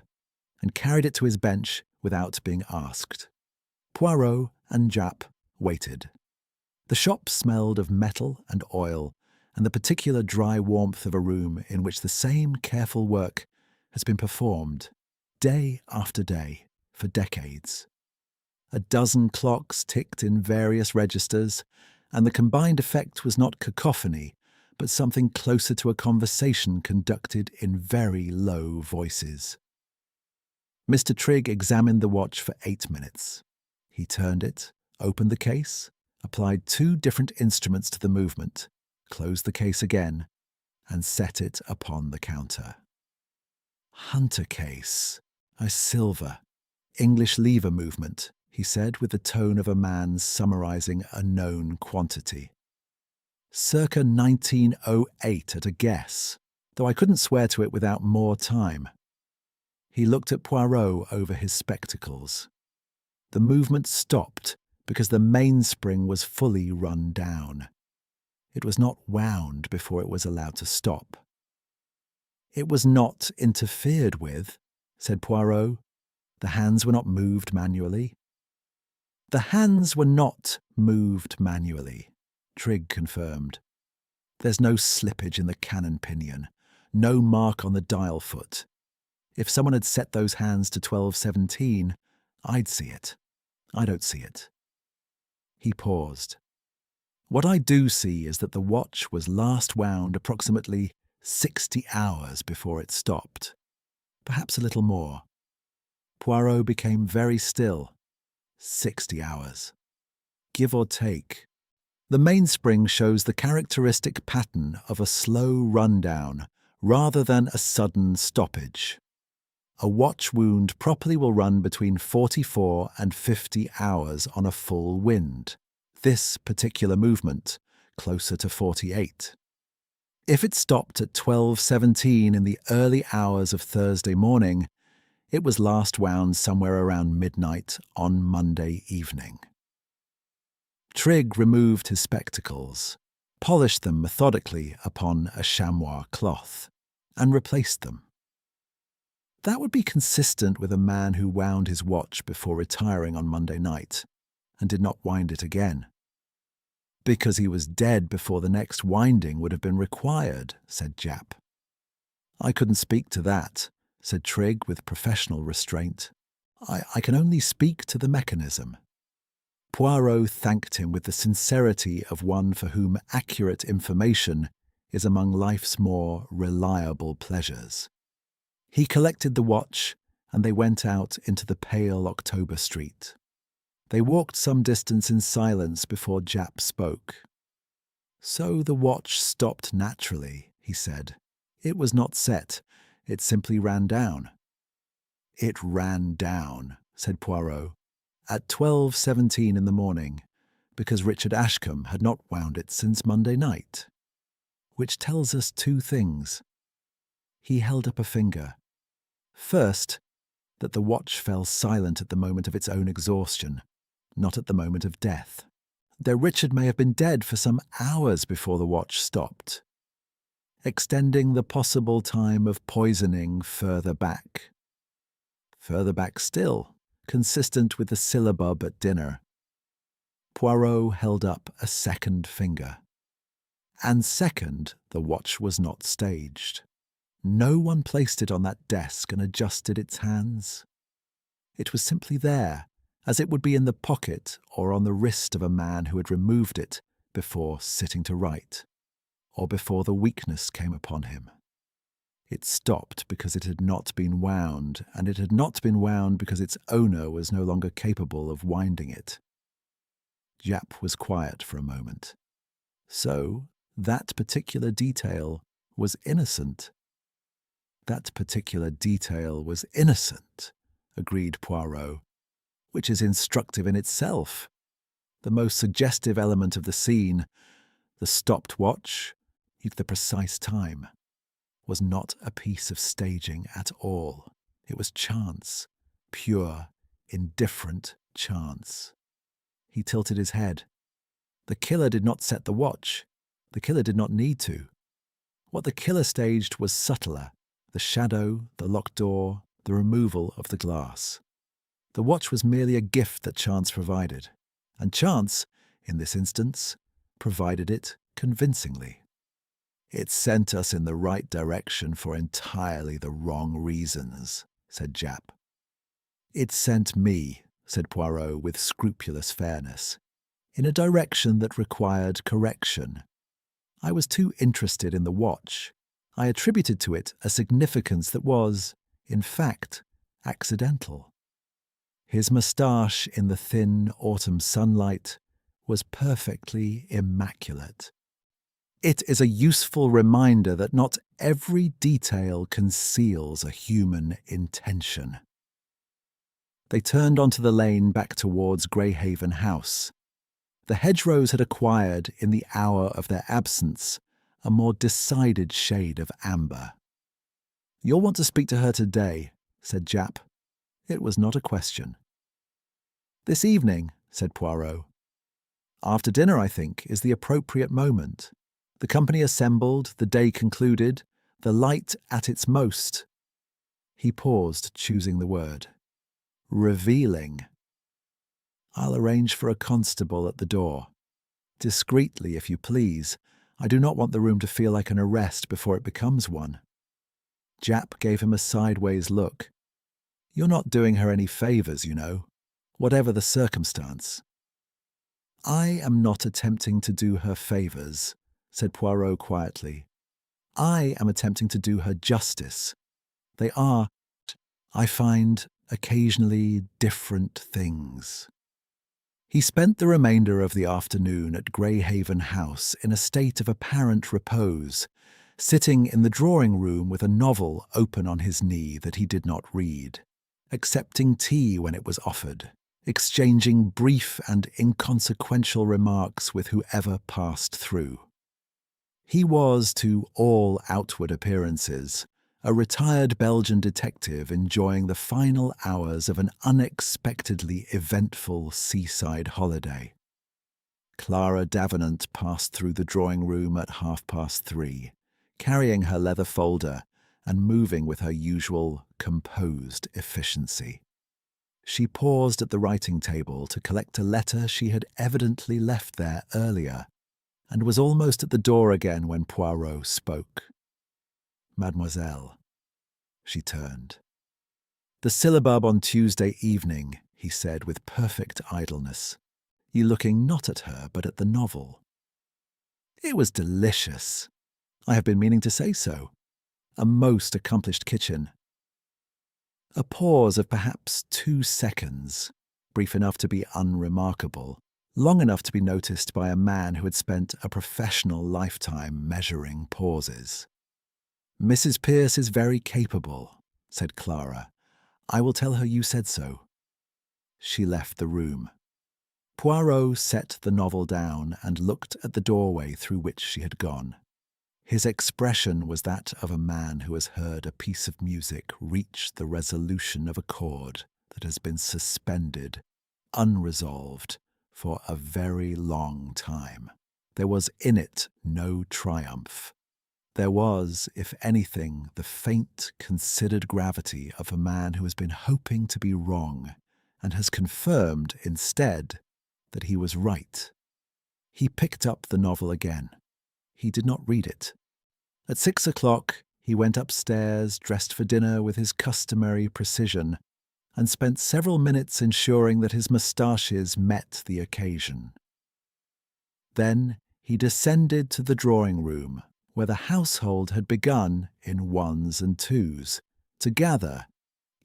and carried it to his bench without being asked. Poirot and Japp waited. The shop smelled of metal and oil, and the particular dry warmth of a room in which the same careful work has been performed, day after day, for decades. 12 clocks ticked in various registers, and the combined effect was not cacophony, but something closer to a conversation conducted in very low voices. Mr. Trigg examined the watch for 8 minutes. He turned it, opened the case, applied 2 different instruments to the movement, closed the case again, and set it upon the counter. "Hunter case, a silver, English lever movement," he said with the tone of a man summarizing a known quantity. "Circa 1908 at a guess, though I couldn't swear to it without more time." He looked at Poirot over his spectacles. The movement stopped because the mainspring was fully run down. It was not wound before it was allowed to stop. "It was not interfered with," said Poirot. "The hands were not moved manually." "The hands were not moved manually," Trigg confirmed. "There's no slippage in the cannon pinion, no mark on the dial foot. If someone had set those hands to 12:17, I'd see it. I don't see it." He paused. "What I do see is that the watch was last wound approximately 60 hours before it stopped. Perhaps a little more." Poirot became very still. 60 hours. Give or take. The mainspring shows the characteristic pattern of a slow rundown rather than a sudden stoppage. A watch wound properly will run between 44 and 50 hours on a full wind. This particular movement, closer to 48. If it stopped at 12:17 in the early hours of Thursday morning, it was last wound somewhere around midnight on Monday evening. Trigg removed his spectacles, polished them methodically upon a chamois cloth, and replaced them. That would be consistent with a man who wound his watch before retiring on Monday night, and did not wind it again. "Because he was dead before the next winding would have been required," said Japp. "I couldn't speak to that," said Trigg with professional restraint. I can only speak to the mechanism." Poirot thanked him with the sincerity of one for whom accurate information is among life's more reliable pleasures. He collected the watch, and they went out into the pale October street. They walked some distance in silence before Japp spoke. "So the watch stopped naturally," he said. "It was not set. It simply ran down." "It ran down," said Poirot, "at 12:17 in the morning, because Richard Ashcombe had not wound it since Monday night. Which tells us two things." He held up a finger. First, that the watch fell silent at the moment of its own exhaustion, not at the moment of death, though Richard may have been dead for some hours before the watch stopped, extending the possible time of poisoning further back. Further back still, consistent with the syllabub at dinner. Poirot held up a second finger. And second, the watch was not staged. No one placed it on that desk and adjusted its hands. It was simply there, as it would be in the pocket or on the wrist of a man who had removed it before sitting to write, or before the weakness came upon him. It stopped because it had not been wound, and it had not been wound because its owner was no longer capable of winding it. Japp was quiet for a moment. So, that particular detail was innocent. "That particular detail was innocent," agreed Poirot, "which is instructive in itself. The most suggestive element of the scene, the stopped watch, the precise time, was not a piece of staging at all. It was chance, pure, indifferent chance." He tilted his head. "The killer did not set the watch. The killer did not need to. What the killer staged was subtler: the shadow, the locked door, the removal of the glass. The watch was merely a gift that chance provided, and chance, in this instance, provided it convincingly. It sent us in the right direction for entirely the wrong reasons," said Japp. "It sent me," said Poirot with scrupulous fairness, "in a direction that required correction. I was too interested in the watch. I attributed to it a significance that was, in fact, accidental." His moustache in the thin autumn sunlight was perfectly immaculate. "It is a useful reminder that not every detail conceals a human intention." They turned onto the lane back towards Greyhaven House. The hedgerows had acquired, in the hour of their absence, a more decided shade of amber. "You'll want to speak to her today," said Japp. It was not a question. "This evening," said Poirot. "After dinner, I think, is the appropriate moment. The company assembled, the day concluded, the light at its most." He paused, choosing the word. "Revealing. I'll arrange for a constable at the door. Discreetly, if you please. I do not want the room to feel like an arrest before it becomes one." Japp gave him a sideways look. "You're not doing her any favours, you know, whatever the circumstance." "I am not attempting to do her favours," said Poirot quietly. "I am attempting to do her justice. They are, I find, occasionally different things." He spent the remainder of the afternoon at Greyhaven House in a state of apparent repose, sitting in the drawing-room with a novel open on his knee that he did not read, accepting tea when it was offered, exchanging brief and inconsequential remarks with whoever passed through. He was, to all outward appearances, a retired Belgian detective enjoying the final hours of an unexpectedly eventful seaside holiday. Clara Davenant passed through the drawing-room at 3:30, carrying her leather folder and moving with her usual composed efficiency. She paused at the writing table to collect a letter she had evidently left there earlier, and was almost at the door again when Poirot spoke. "Mademoiselle." She turned. "The syllabub on Tuesday evening," he said with perfect idleness, you looking not at her but at the novel. "It was delicious. I have been meaning to say so. A most accomplished kitchen." A pause of perhaps 2 seconds. brief enough to be unremarkable, long enough to be noticed by a man who had spent a professional lifetime measuring pauses. "Mrs. Pierce is very capable," said Clara. "I will tell her you said so." She left the room. Poirot set the novel down and looked at the doorway through which she had gone. His expression was that of a man who has heard a piece of music reach the resolution of a chord that has been suspended, unresolved, for a very long time. There was in it no triumph. There was, if anything, the faint, considered gravity of a man who has been hoping to be wrong and has confirmed, instead, that he was right. He picked up the novel again. He did not read it. At 6 o'clock, he went upstairs, dressed for dinner with his customary precision, and spent several minutes ensuring that his moustaches met the occasion. Then he descended to the drawing-room, where the household had begun, in ones and twos, to gather,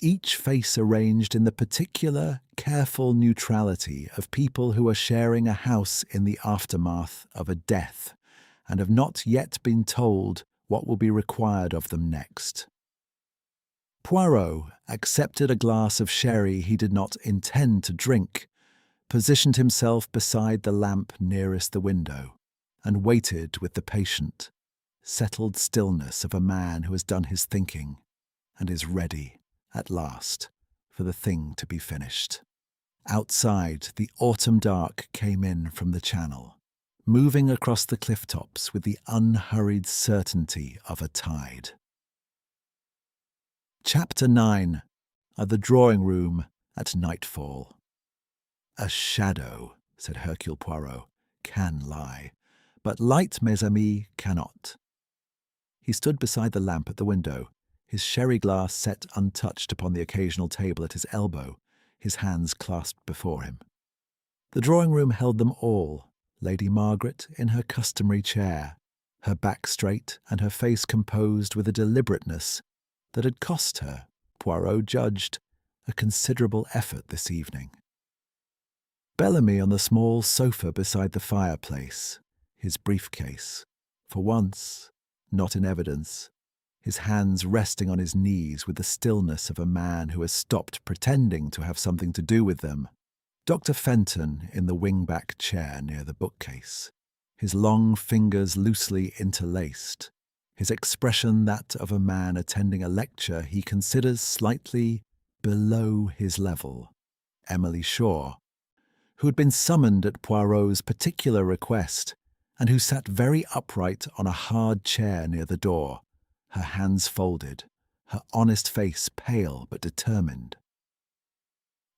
each face arranged in the particular, careful neutrality of people who are sharing a house in the aftermath of a death, and have not yet been told what will be required of them next. Poirot accepted a glass of sherry he did not intend to drink, positioned himself beside the lamp nearest the window, and waited with the patient, settled stillness of a man who has done his thinking and is ready, at last, for the thing to be finished. Outside, the autumn dark came in from the channel, moving across the cliff tops with the unhurried certainty of a tide. Chapter 9. At the drawing-room at nightfall. "A shadow," said Hercule Poirot, "can lie, but light, mes amis, cannot." He stood beside the lamp at the window, his sherry glass set untouched upon the occasional table at his elbow, his hands clasped before him. The drawing-room held them all, Lady Margaret in her customary chair, her back straight and her face composed with a deliberateness that had cost her, Poirot judged, a considerable effort this evening. Bellamy on the small sofa beside the fireplace, his briefcase, for once, not in evidence, his hands resting on his knees with the stillness of a man who has stopped pretending to have something to do with them. Dr. Fenton in the wing-back chair near the bookcase, his long fingers loosely interlaced, his expression that of a man attending a lecture he considers slightly below his level. Emily Shaw, who had been summoned at Poirot's particular request, and who sat very upright on a hard chair near the door, her hands folded, her honest face pale but determined.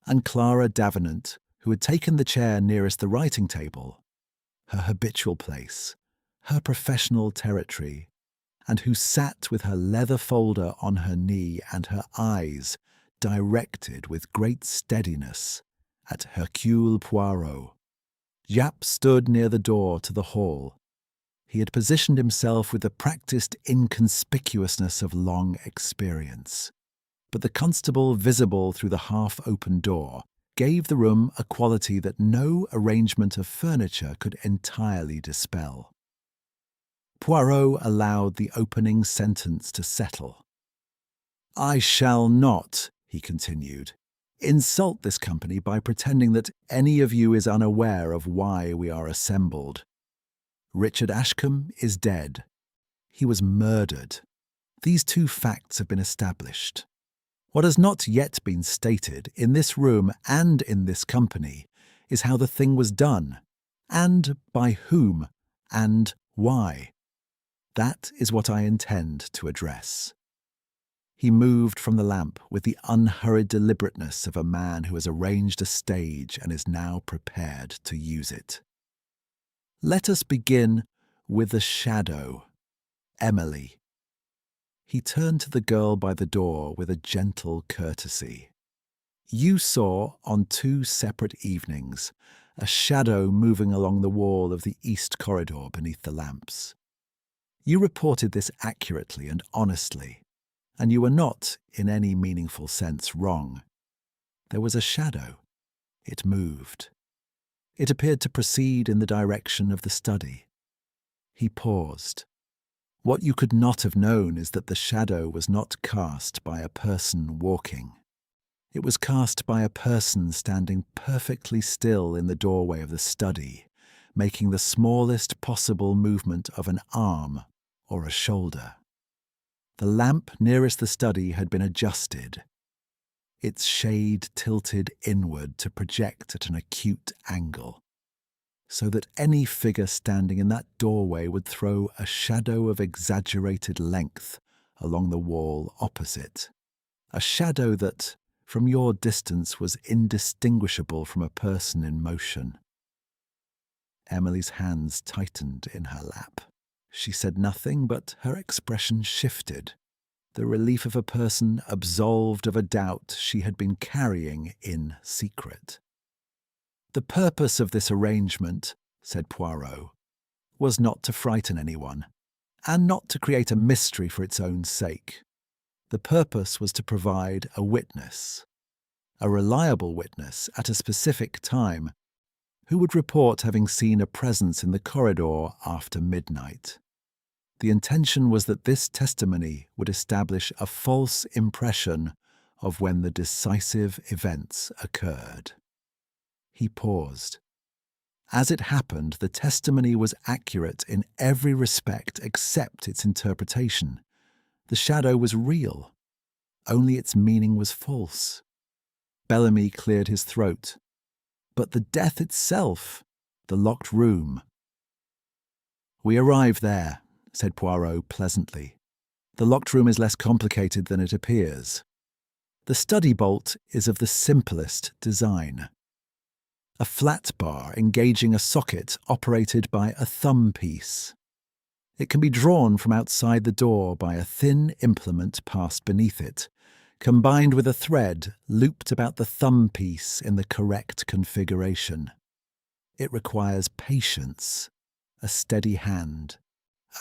And Clara Davenant, who had taken the chair nearest the writing table, her habitual place, her professional territory, and who sat with her leather folder on her knee and her eyes directed with great steadiness at Hercule Poirot. Japp stood near the door to the hall. He had positioned himself with the practised inconspicuousness of long experience, but the constable visible through the half-open door gave the room a quality that no arrangement of furniture could entirely dispel. Poirot allowed the opening sentence to settle. "I shall not," he continued, "insult this company by pretending that any of you is unaware of why we are assembled. Richard Ashcombe is dead. He was murdered. These two facts have been established. What has not yet been stated in this room and in this company is how the thing was done, and by whom, and why. That is what I intend to address." He moved from the lamp with the unhurried deliberateness of a man who has arranged a stage and is now prepared to use it. "Let us begin with the shadow, Emily." He turned to the girl by the door with a gentle courtesy. "You saw, on 2 separate evenings, a shadow moving along the wall of the east corridor beneath the lamps. You reported this accurately and honestly, and you were not, in any meaningful sense, wrong. There was a shadow. It moved. It appeared to proceed in the direction of the study. He paused. What you could not have known is that the shadow was not cast by a person walking. It was cast by a person standing perfectly still in the doorway of the study, making the smallest possible movement of an arm or a shoulder. The lamp nearest the study had been adjusted, its shade tilted inward to project at an acute angle, so that any figure standing in that doorway would throw a shadow of exaggerated length along the wall opposite, a shadow that, from your distance, was indistinguishable from a person in motion. Emily's hands tightened in her lap. She said nothing, but her expression shifted, the relief of a person absolved of a doubt she had been carrying in secret. The purpose of this arrangement, said Poirot, was not to frighten anyone, and not to create a mystery for its own sake. The purpose was to provide a witness, a reliable witness at a specific time, who would report having seen a presence in the corridor after midnight. The intention was that this testimony would establish a false impression of when the decisive events occurred. He paused. As it happened, the testimony was accurate in every respect except its interpretation. The shadow was real, only its meaning was false. Bellamy cleared his throat. But the death itself, the locked room. We arrive there, said Poirot pleasantly. The locked room is less complicated than it appears. The study bolt is of the simplest design. A flat bar engaging a socket operated by a thumb piece. It can be drawn from outside the door by a thin implement passed beneath it, combined with a thread looped about the thumb piece in the correct configuration. It requires patience, a steady hand,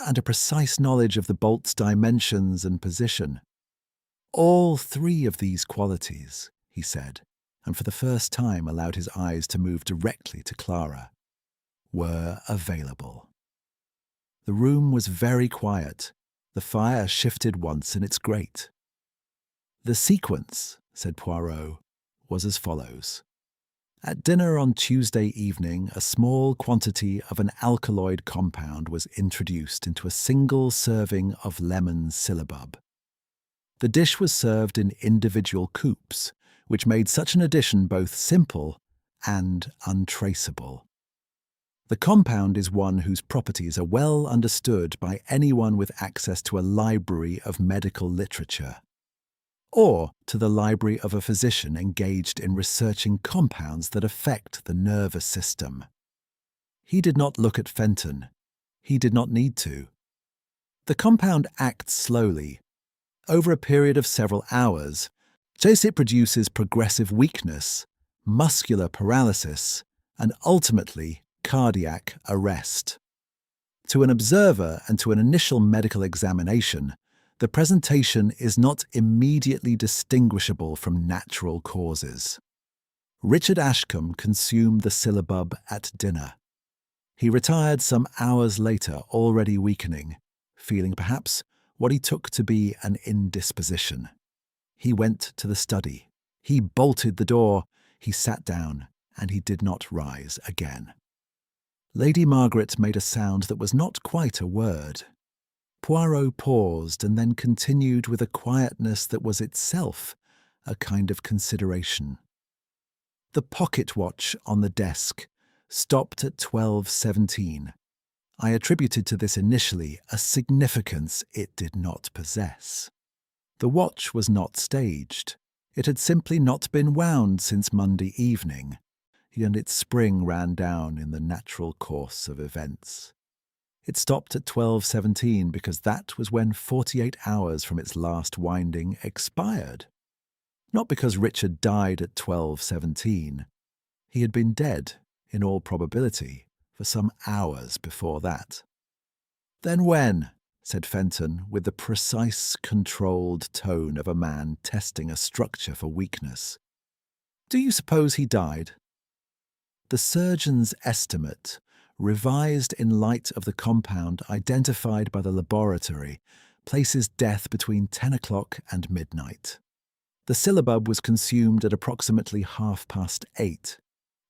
and a precise knowledge of the bolt's dimensions and position. All three of these qualities, he said, and for the first time allowed his eyes to move directly to Clara, were available. The room was very quiet. The fire shifted once in its grate. The sequence, said Poirot, was as follows. At dinner on Tuesday evening, a small quantity of an alkaloid compound was introduced into a single serving of lemon syllabub. The dish was served in individual coupes, which made such an addition both simple and untraceable. The compound is one whose properties are well understood by anyone with access to a library of medical literature, or to the library of a physician engaged in researching compounds that affect the nervous system. He did not look at Fenton. He did not need to. The compound acts slowly. Over a period of several hours, it produces progressive weakness, muscular paralysis, and ultimately cardiac arrest. To an observer and to an initial medical examination, the presentation is not immediately distinguishable from natural causes. Richard Ashcombe consumed the syllabub at dinner. He retired some hours later, already weakening, feeling perhaps what he took to be an indisposition. He went to the study. He bolted the door. He sat down, and he did not rise again. Lady Margaret made a sound that was not quite a word. Poirot paused and then continued with a quietness that was itself a kind of consideration. The pocket watch on the desk stopped at 12:17. I attributed to this initially a significance it did not possess. The watch was not staged. It had simply not been wound since Monday evening, and its spring ran down in the natural course of events. It stopped at 12:17 because that was when 48 hours from its last winding expired. Not because Richard died at 12:17. He had been dead, in all probability, for some hours before that. "Then when?" said Fenton, with the precise, controlled tone of a man testing a structure for weakness. "Do you suppose he died?" The surgeon's estimate, revised in light of the compound identified by the laboratory, places death between 10 o'clock and midnight. The syllabub was consumed at approximately 8:30.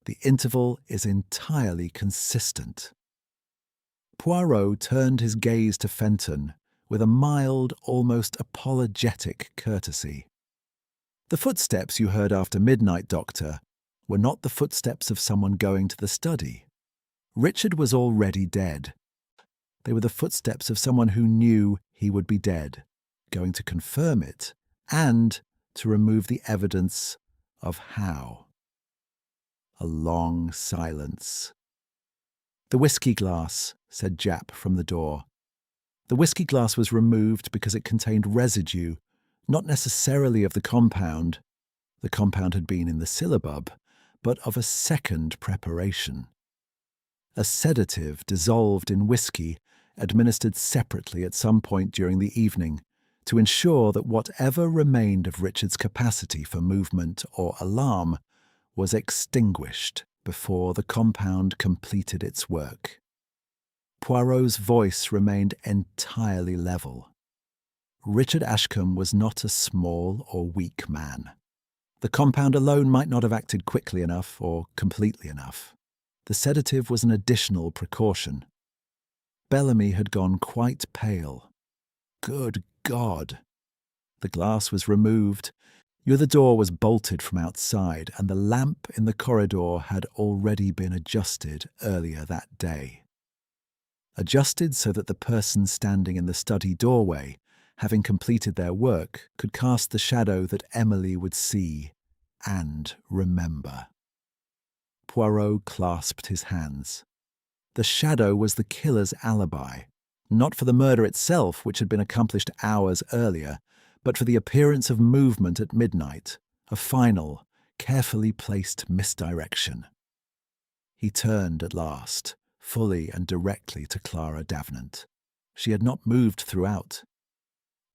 The interval is entirely consistent. Poirot turned his gaze to Fenton with a mild, almost apologetic courtesy. "The footsteps you heard after midnight, Doctor, were not the footsteps of someone going to the study. Richard was already dead. They were the footsteps of someone who knew he would be dead, going to confirm it, and to remove the evidence of how." A long silence. "The whiskey glass," said Japp from the door. The whiskey glass was removed because it contained residue, not necessarily of the compound had been in the syllabub, but of a second preparation. A sedative dissolved in whiskey, administered separately at some point during the evening, to ensure that whatever remained of Richard's capacity for movement or alarm was extinguished before the compound completed its work. Poirot's voice remained entirely level. Richard Ashcombe was not a small or weak man. The compound alone might not have acted quickly enough or completely enough. The sedative was an additional precaution. Bellamy had gone quite pale. Good God! The glass was removed. The other door was bolted from outside, and the lamp in the corridor had already been adjusted earlier that day. Adjusted so that the person standing in the study doorway, having completed their work, could cast the shadow that Emily would see and remember. Poirot clasped his hands. The shadow was the killer's alibi, not for the murder itself, which had been accomplished hours earlier, but for the appearance of movement at midnight, a final, carefully placed misdirection. He turned at last, fully and directly to Clara Davenant. She had not moved throughout.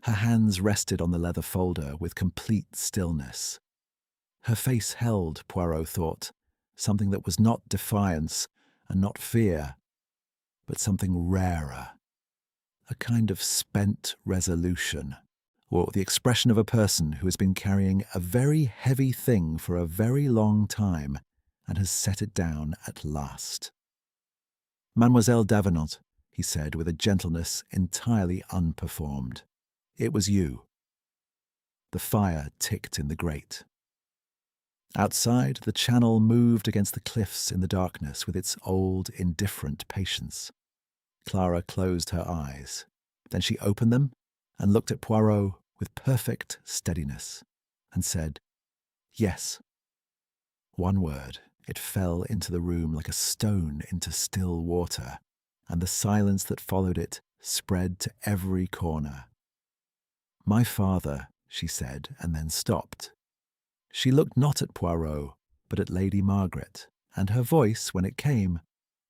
Her hands rested on the leather folder with complete stillness. Her face held, Poirot thought, something that was not defiance and not fear, but something rarer, a kind of spent resolution, or the expression of a person who has been carrying a very heavy thing for a very long time and has set it down at last. "Mademoiselle Davenant," he said with a gentleness entirely unperformed. "It was you." The fire ticked in the grate. Outside, the Channel moved against the cliffs in the darkness with its old, indifferent patience. Clara closed her eyes. Then she opened them and looked at Poirot with perfect steadiness and said, "Yes." One word. It fell into the room like a stone into still water, and the silence that followed it spread to every corner. "My father," she said, and then stopped. She looked not at Poirot, but at Lady Margaret, and her voice, when it came,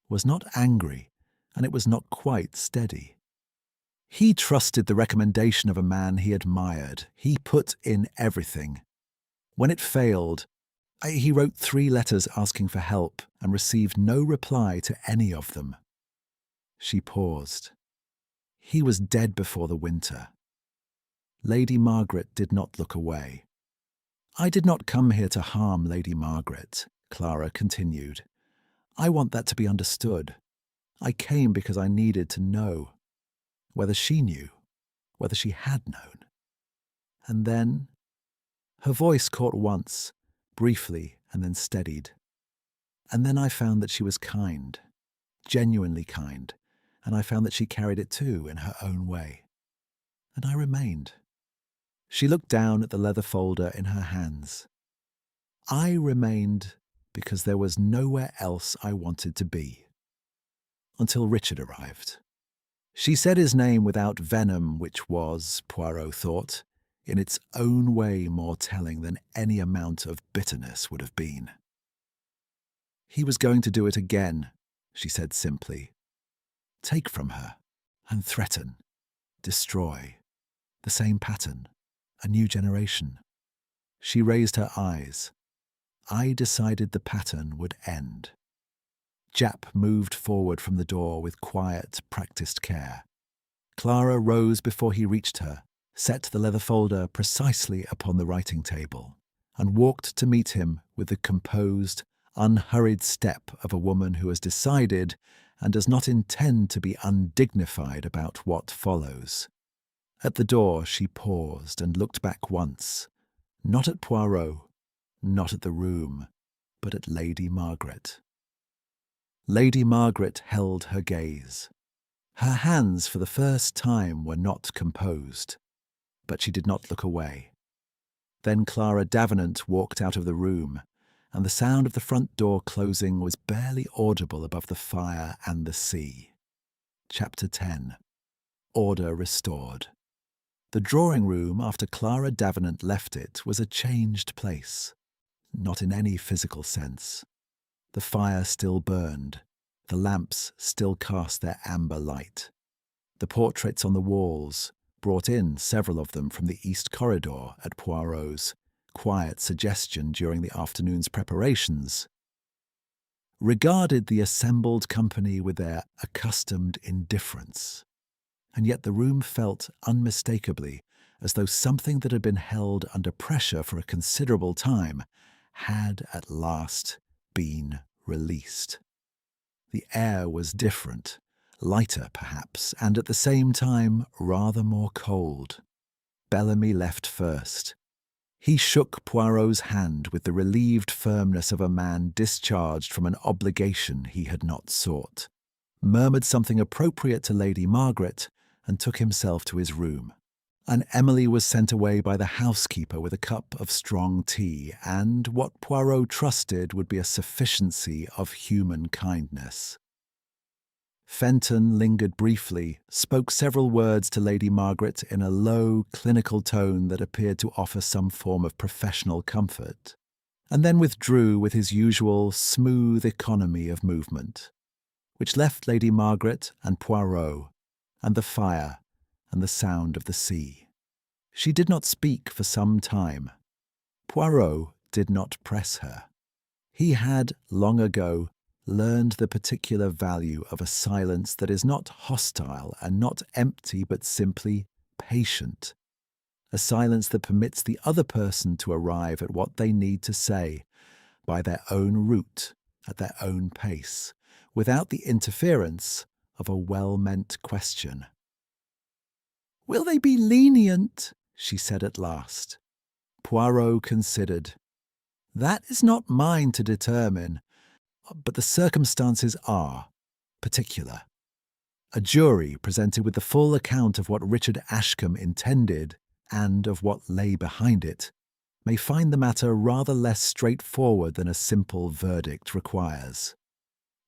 was not angry, and it was not quite steady. He trusted the recommendation of a man he admired. He put in everything. When it failed, he wrote 3 letters asking for help and received no reply to any of them. She paused. He was dead before the winter. Lady Margaret did not look away. "I did not come here to harm Lady Margaret," Clara continued. "I want that to be understood. I came because I needed to know. Whether she knew, whether she had known. And then..." Her voice caught once, briefly, and then steadied. "And then I found that she was kind, genuinely kind, and I found that she carried it too in her own way. And I remained." She looked down at the leather folder in her hands. "I remained because there was nowhere else I wanted to be. Until Richard arrived." She said his name without venom, which was, Poirot thought, in its own way more telling than any amount of bitterness would have been. "He was going to do it again," she said simply. "Take from her, and threaten, destroy. The same pattern, a new generation." She raised her eyes. "I decided the pattern would end." Japp moved forward from the door with quiet, practiced care. Clara rose before he reached her, set the leather folder precisely upon the writing table, and walked to meet him with the composed, unhurried step of a woman who has decided and does not intend to be undignified about what follows. At the door she paused and looked back once, not at Poirot, not at the room, but at Lady Margaret. Lady Margaret held her gaze. Her hands for the first time were not composed, but she did not look away. Then Clara Davenant walked out of the room, and the sound of the front door closing was barely audible above the fire and the sea. Chapter 10. Order restored. The drawing-room, after Clara Davenant left it, was a changed place. Not in any physical sense. The fire still burned. The lamps still cast their amber light. The portraits on the walls, brought in several of them from the east corridor at Poirot's quiet suggestion during the afternoon's preparations, regarded the assembled company with their accustomed indifference. And yet the room felt unmistakably as though something that had been held under pressure for a considerable time had at last been released. The air was different, lighter perhaps, and at the same time rather more cold. Bellamy left first. He shook Poirot's hand with the relieved firmness of a man discharged from an obligation he had not sought, murmured something appropriate to Lady Margaret, and took himself to his room. And Emily was sent away by the housekeeper with a cup of strong tea and what Poirot trusted would be a sufficiency of human kindness. Fenton lingered briefly, spoke several words to Lady Margaret in a low, clinical tone that appeared to offer some form of professional comfort, and then withdrew with his usual smooth economy of movement, which left Lady Margaret and Poirot, and the fire, and the sound of the sea. She did not speak for some time. Poirot did not press her. He had, long ago, learned the particular value of a silence that is not hostile and not empty but simply patient. A silence that permits the other person to arrive at what they need to say, by their own route, at their own pace, without the interference of a well-meant question. "Will they be lenient?" she said at last. Poirot considered. "That is not mine to determine, but the circumstances are particular. A jury presented with the full account of what Richard Ashcombe intended and of what lay behind it may find the matter rather less straightforward than a simple verdict requires."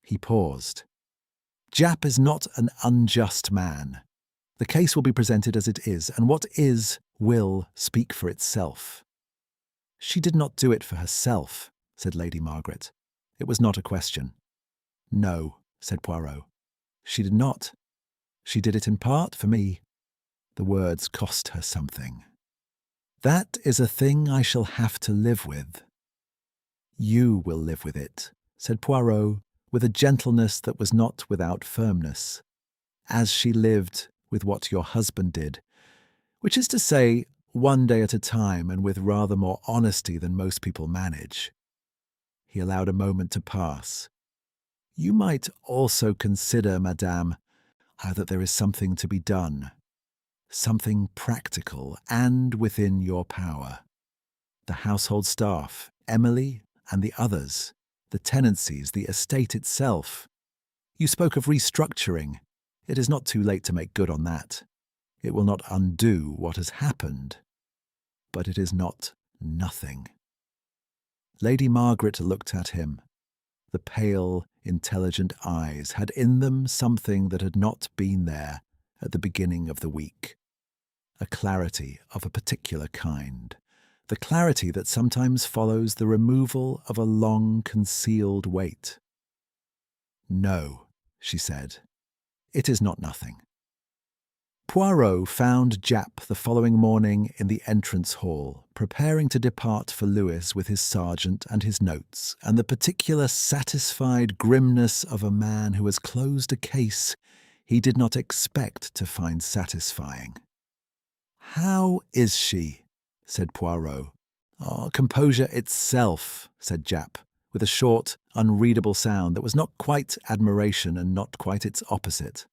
He paused. "Japp is not an unjust man. The case will be presented as it is, and what is will speak for itself." "She did not do it for herself," said Lady Margaret. "It was not a question." "No," said Poirot. "She did not. She did it in part for me." The words cost her something. "That is a thing I shall have to live with." "You will live with it," said Poirot, with a gentleness that was not without firmness, "as she lived with what your husband did, which is to say, one day at a time and with rather more honesty than most people manage." He allowed a moment to pass. "You might also consider, madame, that there is something to be done, something practical and within your power. The household staff, Emily and the others, the tenancies, the estate itself. You spoke of restructuring. It is not too late to make good on that. It will not undo what has happened, but it is not nothing." Lady Margaret looked at him. The pale, intelligent eyes had in them something that had not been there at the beginning of the week. A clarity of a particular kind. The clarity that sometimes follows the removal of a long-concealed weight. "No," she said, "it is not nothing." Poirot found Japp the following morning in the entrance hall, preparing to depart for Lewes with his sergeant and his notes, and the particular satisfied grimness of a man who has closed a case he did not expect to find satisfying. "How is she?" said Poirot. "Oh, composure itself," said Japp, with a short, unreadable sound that was not quite admiration and not quite its opposite.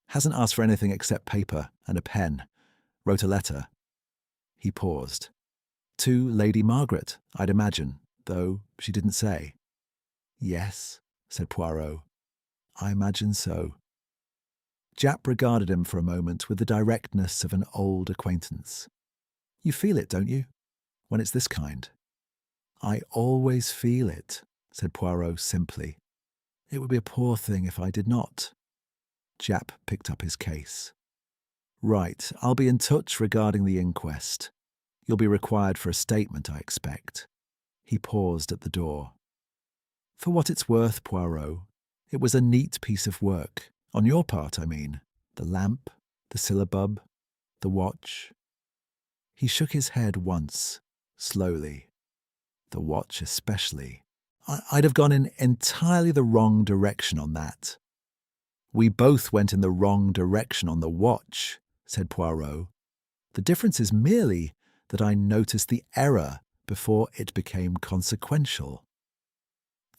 "Hasn't asked for anything except paper and a pen. Wrote a letter." He paused. "To Lady Margaret, I'd imagine, though she didn't say." "Yes," said Poirot. "I imagine so." Japp regarded him for a moment with the directness of an old acquaintance. "You feel it, don't you, when it's this kind?" "I always feel it," said Poirot simply. "It would be a poor thing if I did not." Japp picked up his case. "Right, I'll be in touch regarding the inquest. You'll be required for a statement, I expect." He paused at the door. "For what it's worth, Poirot, it was a neat piece of work. On your part, I mean. The lamp, the syllabub, the watch." He shook his head once, slowly. "The watch especially. I'd have gone in entirely the wrong direction on that." "We both went in the wrong direction on the watch," said Poirot. "The difference is merely that I noticed the error before it became consequential."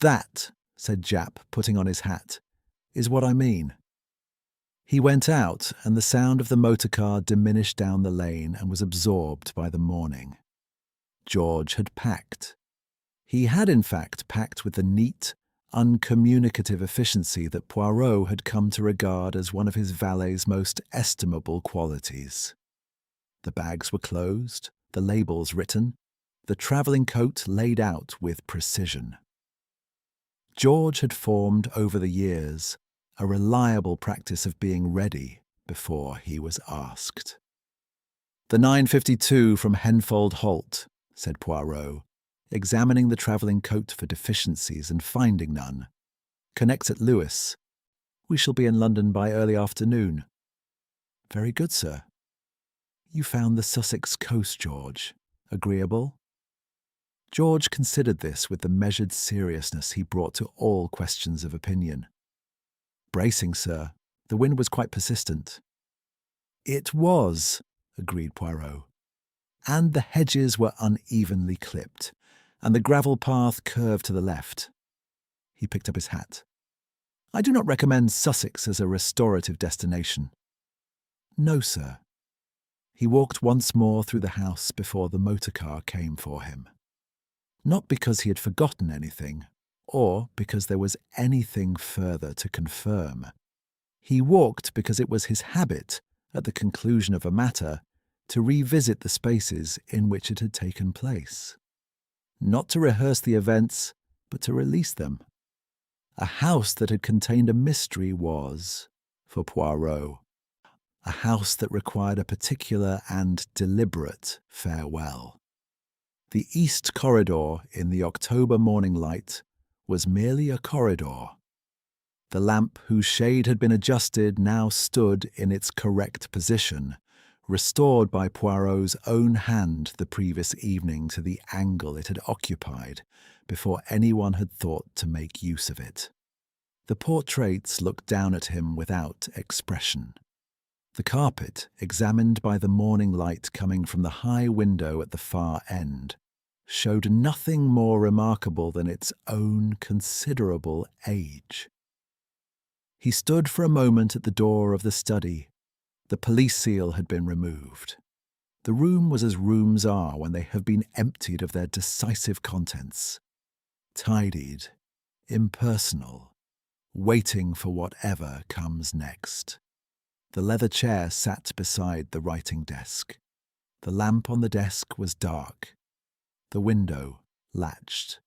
"That," said Japp, putting on his hat, "is what I mean." He went out, and the sound of the motor car diminished down the lane and was absorbed by the morning. George had packed. He had, in fact, packed with the neat, uncommunicative efficiency that Poirot had come to regard as one of his valet's most estimable qualities. The bags were closed, the labels written, the travelling coat laid out with precision. George had formed over the years a reliable practice of being ready before he was asked. "The 9:52 from Henfold Holt," said Poirot, examining the travelling coat for deficiencies and finding none. "Connects at Lewes. We shall be in London by early afternoon." "Very good, sir." "You found the Sussex coast, George. Agreeable?" George considered this with the measured seriousness he brought to all questions of opinion. "Bracing, sir. The wind was quite persistent." "It was," agreed Poirot. "And the hedges were unevenly clipped, and the gravel path curved to the left." He picked up his hat. "I do not recommend Sussex as a restorative destination." "No, sir." He walked once more through the house before the motor car came for him. Not because he had forgotten anything, or because there was anything further to confirm. He walked because it was his habit, at the conclusion of a matter, to revisit the spaces in which it had taken place. Not to rehearse the events, but to release them. A house that had contained a mystery was, for Poirot, a house that required a particular and deliberate farewell. The east corridor in the October morning light was merely a corridor. The lamp whose shade had been adjusted now stood in its correct position, restored by Poirot's own hand the previous evening to the angle it had occupied before anyone had thought to make use of it. The portraits looked down at him without expression. The carpet, examined by the morning light coming from the high window at the far end, showed nothing more remarkable than its own considerable age. He stood for a moment at the door of the study. The police seal had been removed. The room was as rooms are when they have been emptied of their decisive contents. Tidied, impersonal, waiting for whatever comes next. The leather chair sat beside the writing desk. The lamp on the desk was dark. The window latched.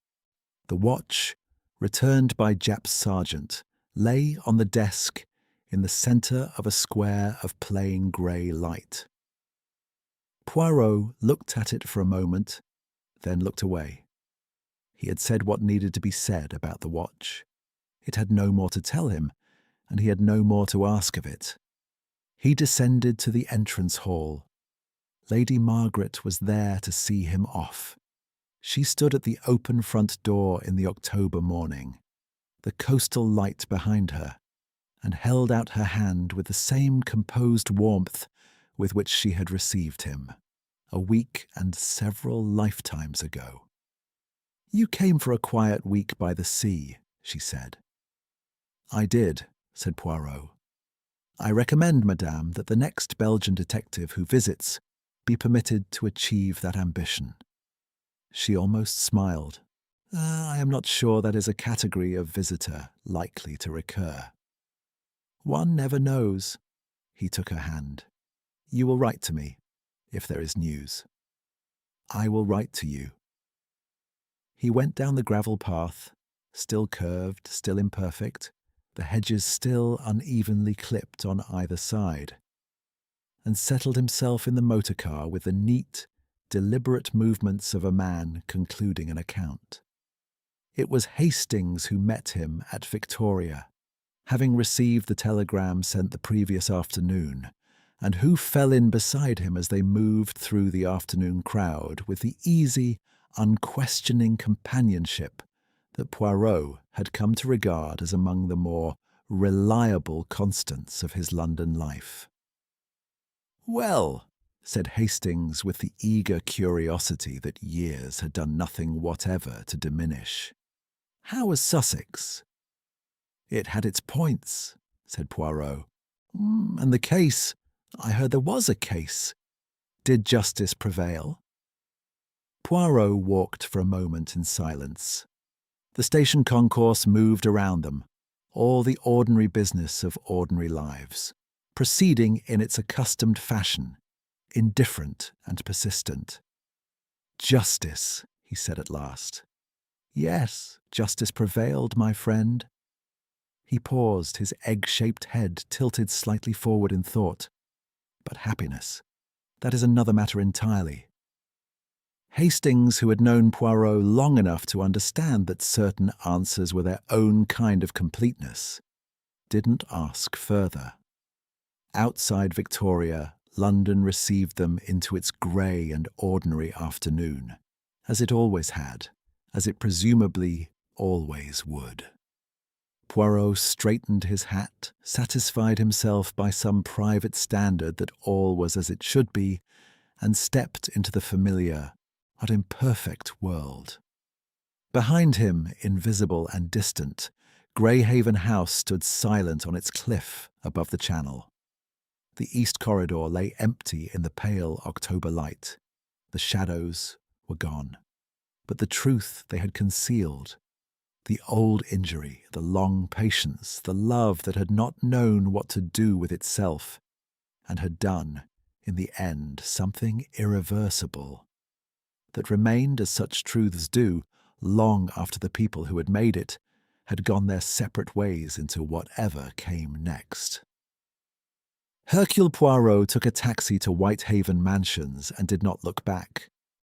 The watch, returned by Japp's sergeant, lay on the desk in the centre of a square of plain grey light. Poirot looked at it for a moment, then looked away. He had said what needed to be said about the watch. It had no more to tell him, and he had no more to ask of it. He descended to the entrance hall. Lady Margaret was there to see him off. She stood at the open front door in the October morning, the coastal light behind her, and held out her hand with the same composed warmth with which she had received him, a week and several lifetimes ago. "You came for a quiet week by the sea," she said. "I did," said Poirot. "I recommend, madame, that the next Belgian detective who visits be permitted to achieve that ambition." She almost smiled. "I am not sure that is a category of visitor likely to recur." "One never knows." He took her hand. "You will write to me, if there is news." "I will write to you." He went down the gravel path, still curved, still imperfect, the hedges still unevenly clipped on either side, and settled himself in the motor car with the neat, deliberate movements of a man concluding an account. It was Hastings who met him at Victoria, having received the telegram sent the previous afternoon, and who fell in beside him as they moved through the afternoon crowd with the easy, unquestioning companionship that Poirot had come to regard as among the more reliable constants of his London life. "Well," said Hastings with the eager curiosity that years had done nothing whatever to diminish, "how was Sussex?" "It had its points," said Poirot. "And the case? I heard there was a case. Did justice prevail?" Poirot walked for a moment in silence. The station concourse moved around them, all the ordinary business of ordinary lives, proceeding in its accustomed fashion, indifferent and persistent. "Justice," he said at last. "Yes, justice prevailed, my friend." He paused, his egg-shaped head tilted slightly forward in thought. "But happiness, that is another matter entirely." Hastings, who had known Poirot long enough to understand that certain answers were their own kind of completeness, didn't ask further. Outside Victoria, London received them into its grey and ordinary afternoon, as it always had, as it presumably always would. Poirot straightened his hat, satisfied himself by some private standard that all was as it should be, and stepped into the familiar, but imperfect world. Behind him, invisible and distant, Greyhaven House stood silent on its cliff above the channel. The east corridor lay empty in the pale October light. The shadows were gone. But the truth they had concealed, the old injury, the long patience, the love that had not known what to do with itself, and had done, in the end, something irreversible, that remained as such truths do, long after the people who had made it had gone their separate ways into whatever came next. Hercule Poirot took a taxi to Whitehaven Mansions and did not look back.